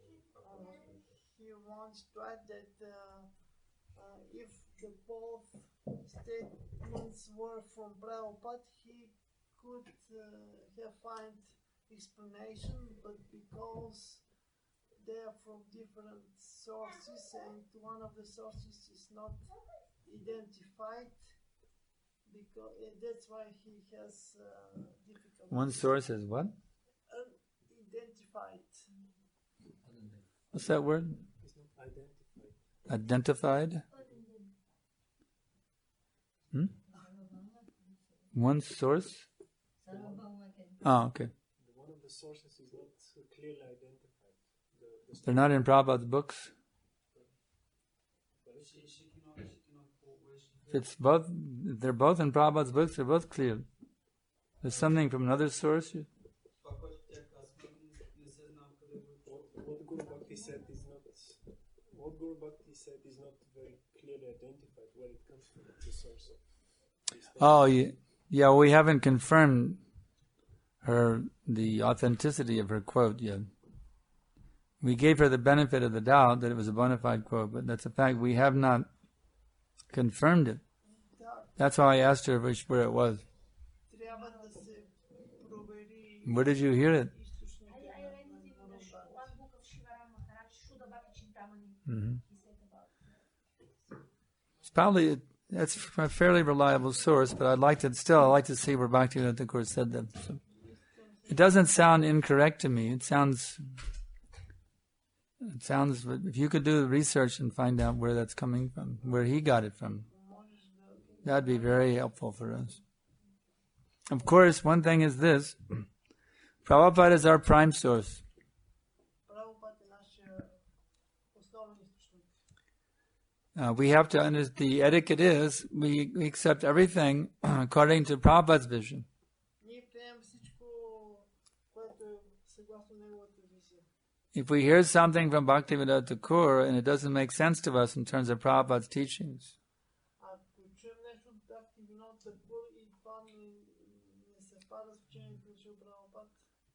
He wants to add that if the both statements were from Prabhupada, he could have find explanation, but because they are from different sources and one of the sources is not identified, because that's why he has difficulty. One source is what? Unidentified. What's that word? It's not Identified? One source? Oh, okay. One of the sources is not clearly identified. They're not in Prabhupada's books? If it's both, if they're both in Prabhupada's books, they're both clear. There's something from another source? What Guru Bhakti said is not very clearly identified where it comes from, the source of. Oh, yeah, we haven't confirmed the authenticity of her quote yet. We gave her the benefit of the doubt that it was a bona fide quote, but that's a fact. We have not confirmed it. That's why I asked her where it was. Where did you hear it? It's probably, that's a fairly reliable source, but I'd like to see where Bhaktivinoda Thakur said that. So, it doesn't sound incorrect to me. It sounds, if you could do the research and find out where that's coming from, where he got it from, that'd be very helpful for us. Of course, one thing is this, Prabhupada is our prime source. We have to understand, the etiquette is, we accept everything according to Prabhupada's vision. If we hear something from Bhaktivinoda Thakur and it doesn't make sense to us in terms of Prabhupada's teachings,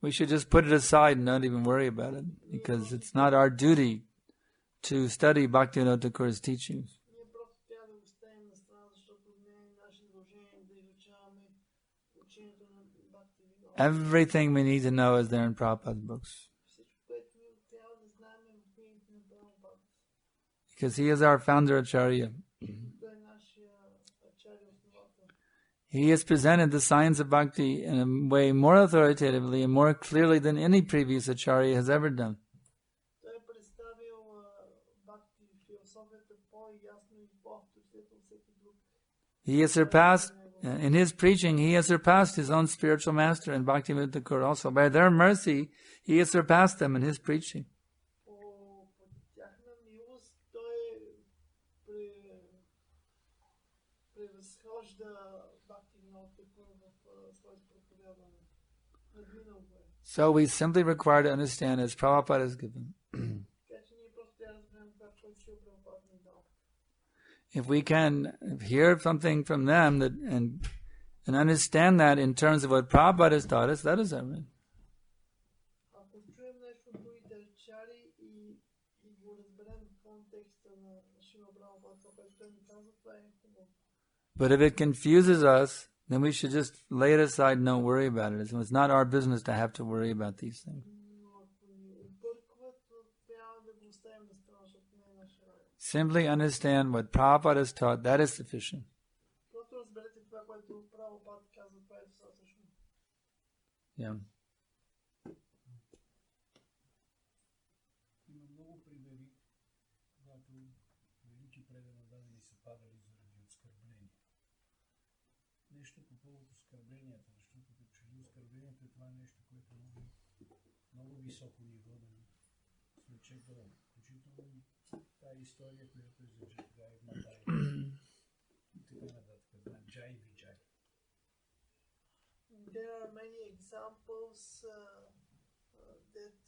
we should just put it aside and not even worry about it, because it's not our duty to study Bhaktivinoda Thakur's teachings. Everything we need to know is there in Prabhupada's books. Because he is our founder Acharya. He has presented the science of bhakti in a way more authoritatively and more clearly than any previous Acharya has ever done. He has surpassed, in his preaching, he has surpassed his own spiritual master and Bhaktivinoda Thakur also. By their mercy, he has surpassed them in his preaching. So we simply require to understand as Prabhupada is given. If we can hear something from them that and understand that in terms of what Prabhupada has taught us, that is everything. But if it confuses us, then we should just lay it aside and don't worry about it. It's not our business to have to worry about these things. Simply understand what Prabhupada has taught, that is sufficient. Yeah. Нещо по повод оскърбленията, защото като че ли оскърблението е това нещо, което е много високо ниво да се очаква, включително тази история, която е за Джай Матай и така нататък, на Джай Виджай. There are many examples that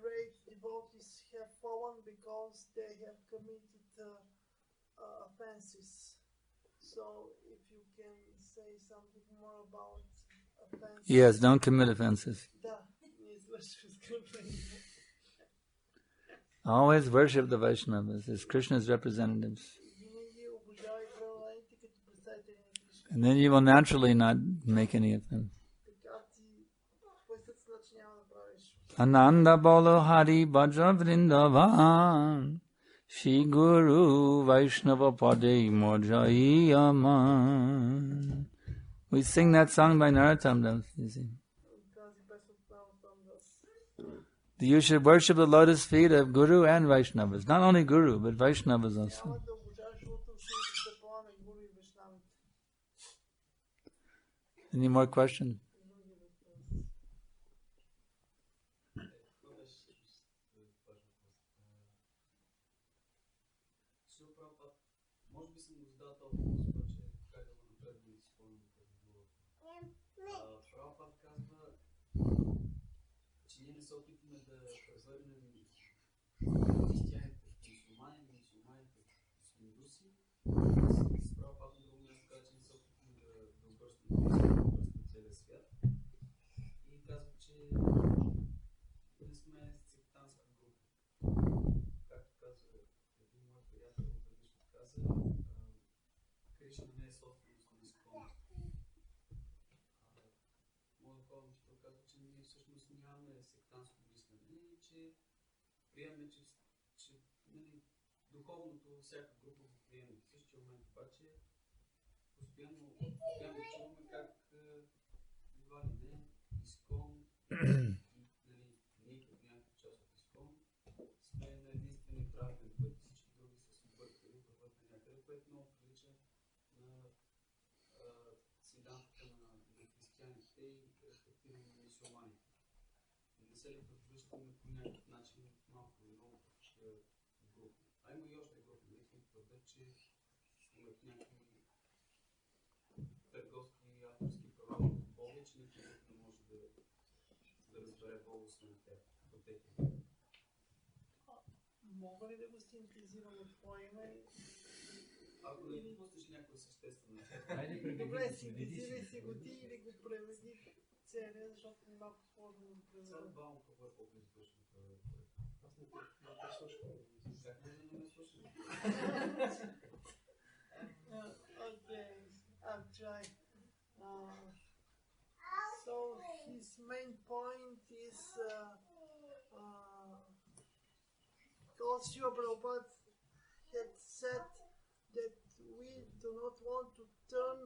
great devotees have fallen because they have committed offenses. So, if you can say something more about offenses. Yes, don't commit offenses. Always worship the Vaishnavas as Krishna's representatives. And then you will naturally not make any offense. Ananda bolo hari bhaja vrindavan Shri Guru Vaishnava Pade Mojayaman. We sing that song by Narottam Das. You should worship the lotus feet of Guru and Vaishnavas. Not only Guru, but Vaishnavas also. Any more questions? Приемаме, че духовното всяка група го приема. В същия момент обаче постоянно чуваме как едва ли не искон ние като някаква част от искон сме на единствения правилен път, всички други са се объркали, върват на някъде, което много прилича на седанката на християните и респективно на мюсюлманите. Не се ли подвръщаме по някакъв начин малко или много групи? А има и още групи, които твърдят, че имат някакви търговски и авторски права от Бога, че никой не може да разбере Бога освен тях. Мога ли да го синтезирам от твое име? Ако да допуснеш някаква съществена. Добре, синтезирай си го ти или го преведи целия, защото не малко сложно да го преведи. Сега два му по-върху изслушам. Аз не слушам. Как не ме слушам? Okay, I'll try. So his main point is because Srila Prabhupada had said that we do not want to turn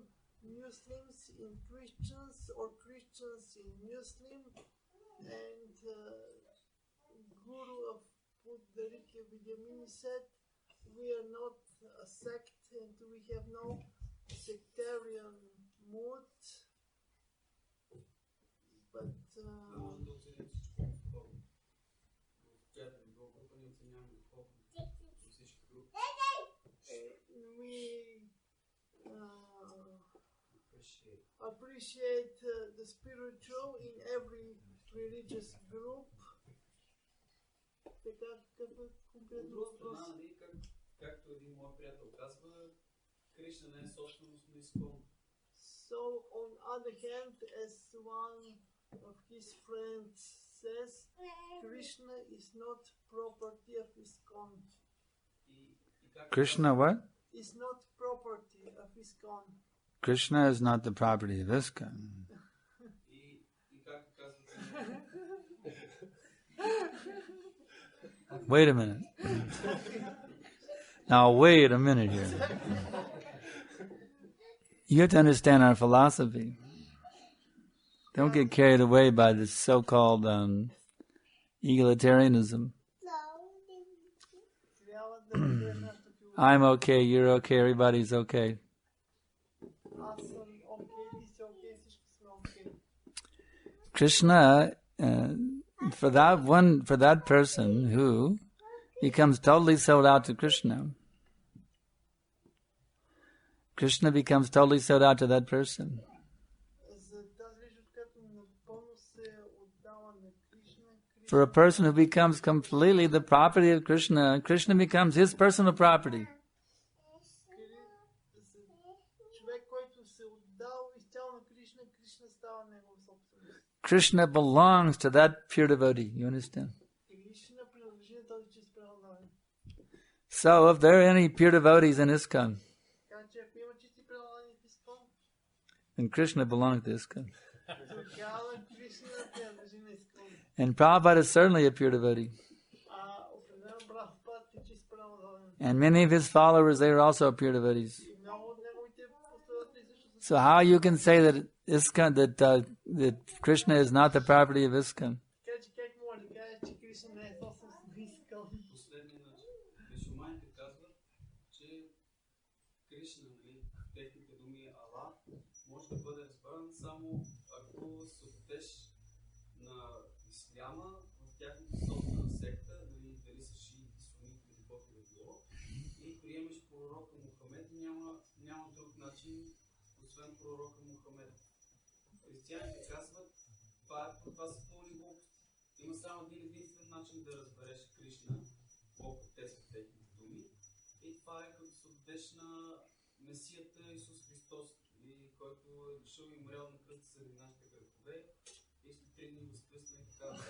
Muslims in Christians or Christians in Muslim, and Guru of Puddharika Vidyamini said we are not a sect and we have no sectarian mood, but we appreciate the spiritual in every religious group. Така, какъв конкретно въпрос? Както един мой приятел казва, Кришна не е собственост на искон. So, on other hand, as one of his friends says, Krishna is not property of ISKCON. Krishna what? Is not property of ISKCON. Krishna is not the property of ISKCON. Wait a minute. Now wait a minute here. You have to understand our philosophy. Don't get carried away by this so-called egalitarianism. I'm okay, you're okay, everybody's okay. Krishna, for that person who becomes totally sold out to Krishna, Krishna becomes totally sold out to that person. For a person who becomes completely the property of Krishna, Krishna becomes his personal property. Krishna belongs to that pure devotee, you understand? So if there are any pure devotees in ISKCON, then Krishna belongs to ISKCON. And Prabhupada is certainly a pure devotee. And many of his followers, they were also pure devotees. So how you can say that ISKCON, that Krishna is not the property of ISKCON? Мюсюлманите казват, че Кришна, техните думи Аллах, може да бъде разбран само ако се отдадеш на исляма в тяхната собствена секта, дали са шиити, сунити или каквото да било, и приемеш пророка Мухамед, няма друг начин, освен пророка Мухамед. Християните казват, това са пълни глупости. Има само един единствен начин да разбереш Кришна, колко те са техните думи, и това е като се отдадеш на Месията Исус Христос, който е дошъл и умрял на кръста заради нашите грехове, и след 3 дни възкръсна и така да.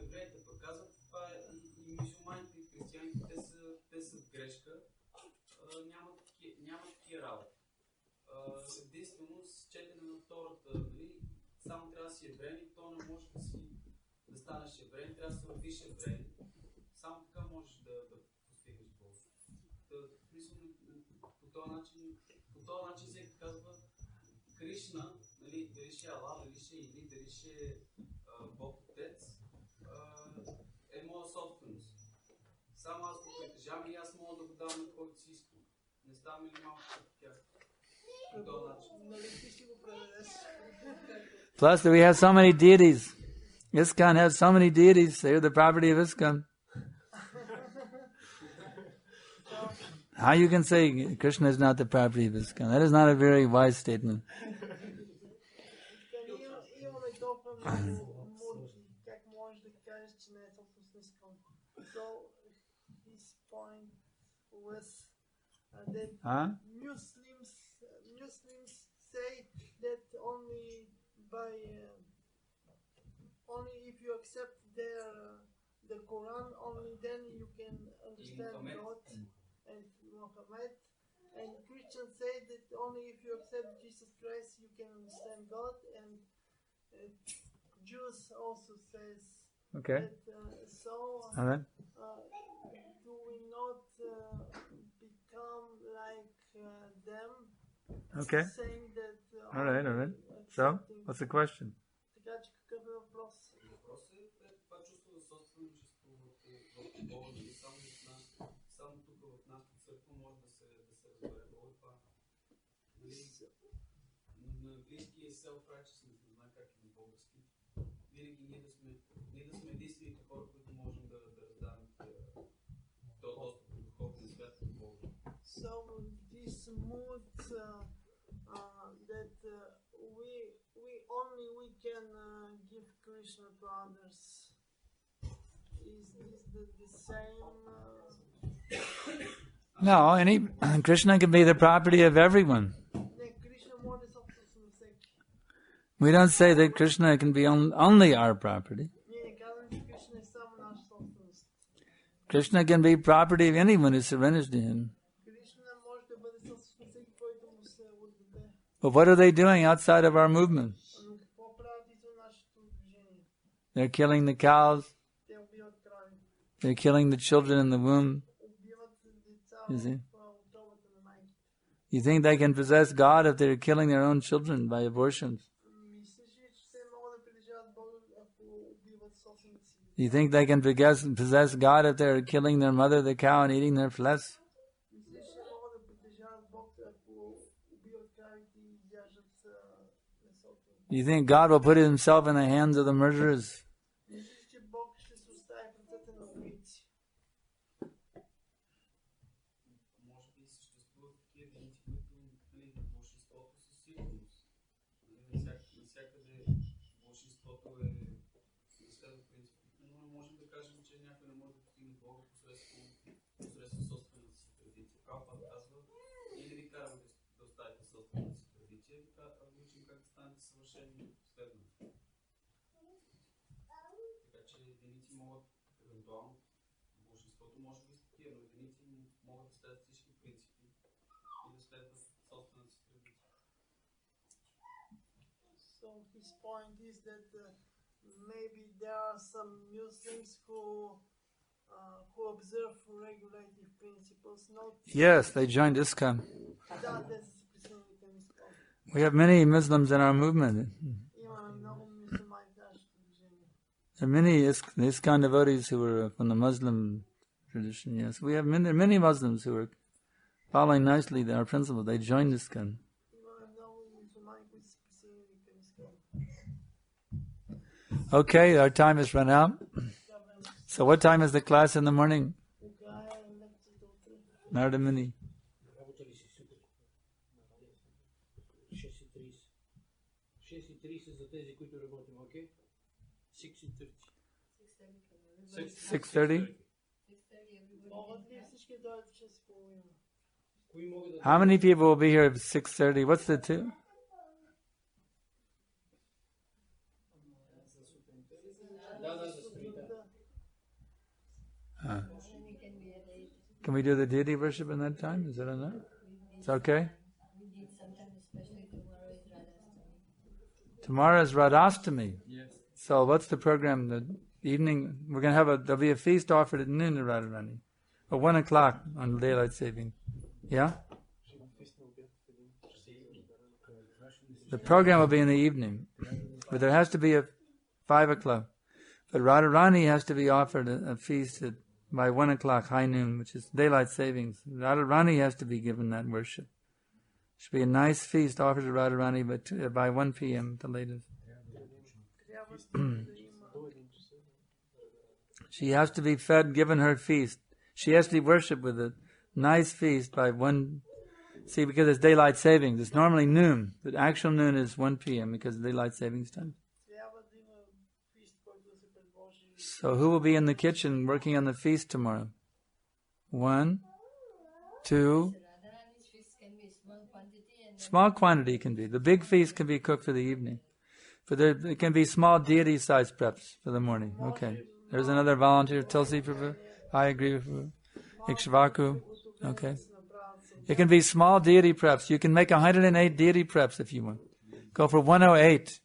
Евреите пък казват, това е и мюсюлманите, и християните, те са в грешка, няма такива работи. Единствено с четене на Тората, само трябва да си евреин, и то не може да станеш евреин, трябва да се родиш евреин. Само така можеш да постигнеш Бога. По този начин всеки казва, Кришна, дали ще е Аллах, дали ще е Или, дали ще е Бог Отец, е моя собственост. Само аз го притежавам и аз мога да го дам на който си искам. Не ставам ли малко от тях? По този начин. Plus, we have so many deities. ISKCON has so many deities. They're the property of ISKCON. How you can say Krishna is not the property of ISKCON? That is not a very wise statement. So his point was that Muslims say that only if you accept the Quran, only then you can understand God and Muhammad. And Christians say that only if you accept Jesus Christ you can understand God. And Jews also says that. Do we not become like them? Okay. Saying that. All right. So, what's the question? Така че какъв е въпрос? Въпросът е това чувство за собственичество в Бога, само тук в нашата църква може да се разбере Бога. Това на английски е self-righteousness, не знам как е на български. Винаги ние да сме единствените хора, които можем да раздаваме този достъп до духовния свят от Бога. So this mood that we can give Krishna to others, is this the same? No, Krishna can be the property of everyone. We don't say that Krishna can be only our property. Krishna can be property of anyone who surrenders to him. But what are they doing outside of our movement? They're killing the cows. They're killing the children in the womb. You see? You think they can possess God if they're killing their own children by abortions? You think they can possess God if they're killing their mother, the cow, and eating their flesh? You think God will put himself in the hands of the murderers? So his point is that maybe there are some Muslims who who observe regulative principles, not Yes, they joined ISKCON. да, те са се присъединили към ИСКОН. We have many Muslims in our movement. Имаме много мюсюлмани в нашето движение. There are many ISKCON devotees who were from the Muslim tradition, yes. We have many Muslims who are following nicely our principle. They joined ISKCON. Имаме много мюсюлмани, които се присъединили към ИСКОН. Okay, our time has run out. So what time is the class in the morning? Кога е лекцията утре? Narada Muni. Работа ли си супер? 6:30. 6:30 за тези, които работим, окей? 6:30. 6:30? Могат ли всички да дойдат в 6:30? Кои могат да... How many people will be here at 6:30? What's the two? Да, за сутринта. Can we do the deity worship in that time? Is that enough? It's okay? Tomorrow is Radhastami. Yes. So what's the program? The evening, we're going to have there'll be a feast offered at noon to Radharani. At 1 o'clock on daylight saving. Yeah? The program will be in the evening. But there has to be a 5 o'clock. But Radharani has to be offered a feast by 1 o'clock, high noon, which is daylight savings. Radharani has to be given that worship. Should be a nice feast offered to Radharani by 1 p.m. at the latest. She has to be fed, given her feast. She has to be worshipped with a nice feast by 1. See, because it's daylight savings. It's normally noon, but actual noon is 1 p.m. because of daylight savings time. So who will be in the kitchen working on the feast tomorrow? 1, 2. Small quantity can be. The big feast can be cooked for the evening. But it can be small deity-sized preps for the morning. Okay. There's another volunteer, Tulsi Prabhu. I agree with Prabhu. Ikshvaku. Okay. It can be small deity preps. You can make 108 deity preps if you want. Go for 108.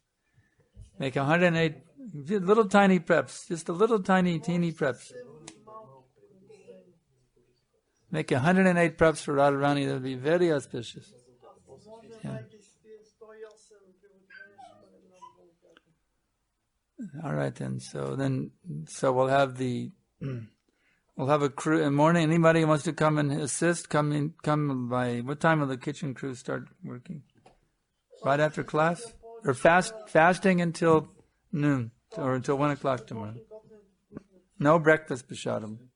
Make 108 little tiny preps. Just a little tiny, teeny preps. Make 108 preps for Radharani. That would be very auspicious. Yeah. All right then. So we'll have a crew in the morning. Anybody who wants to come and assist, come by what time will the kitchen crew start working? Right after class? Or fasting until noon or until 1 o'clock tomorrow. No breakfast prashadam.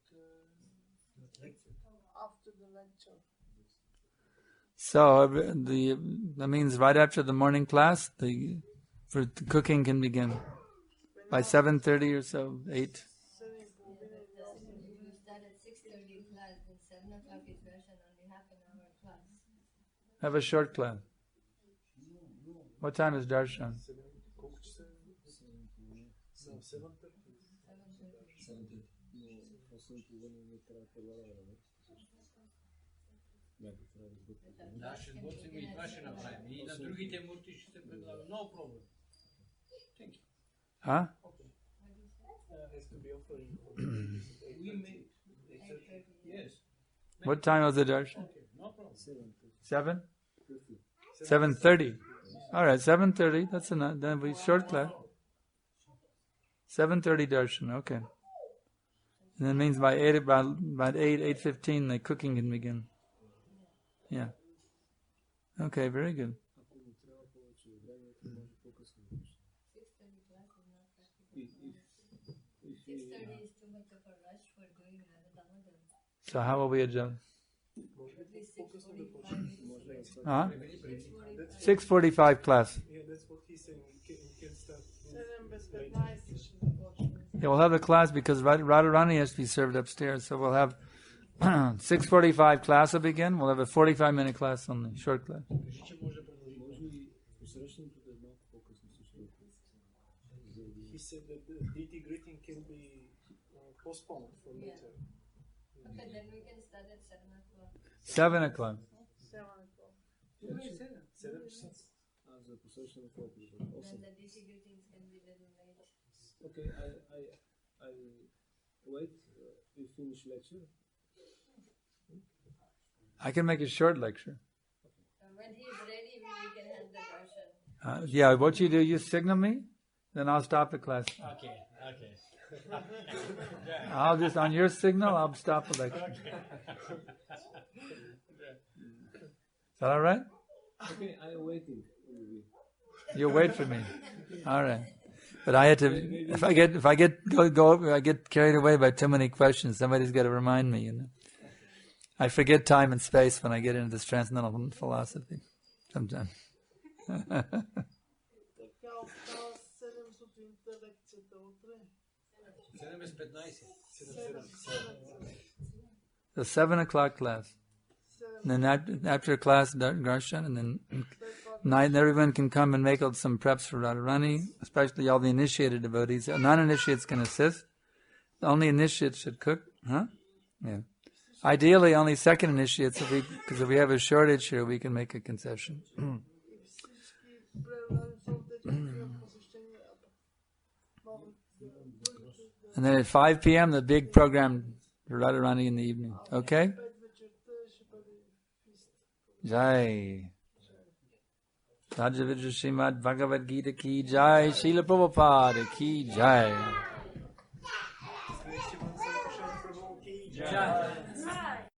So that means right after the morning class, the cooking can begin by 7:30 or so, 8. Have a short class. What time is darshan? 7:30. Да, ще сготвим и това ще направим. И на другите мурти ще се предлага. No problem. Thank you. Huh? Yes. What time was the darshan? Okay, no problem. 7? 7:30. All right, 7:30. That's enough. Then we short class. 7:30 darshan. Okay. And that means by 8, about 8:15, the cooking can begin. Yeah. Okay, very good. So how will we adjust? 6:45 class. Yeah, that's what he's saying. We can start. Yeah, we'll have a class because Radharani has to be served upstairs. So we'll have 6:45 class will begin. We'll have a 45-minute class only, short class. He said that the deity greeting can be postponed for later. Okay, then we can start at 7 o'clock. 7 o'clock. 7. Then the deity greetings can be a little late. Okay, I wait we finish lecture? I can make a short lecture. When he is ready, we can have the darshan. Yeah, what you do, you signal me, then I'll stop the class. Okay. I'll just, on your signal, I'll stop the lecture. Is that all right? Okay, I'm waiting. You'll wait for me. All right. But I had to, if I get carried away by too many questions, somebody's got to remind me, I forget time and space when I get into this transcendental philosophy sometimes. The 7 o'clock class. And then after class, darshan, and then night, everyone can come and make some preps for Radharani, especially all the initiated devotees. Non-initiates can assist. Only initiates should cook. Yeah. Ideally, only second initiates, because if we have a shortage here, we can make a concession. And then at 5 p.m., the big program, Radharani in the evening. Okay? Jai. Rajavidya Srimad Bhagavad Gita ki jai. Srila Prabhupada ki jai. Jai.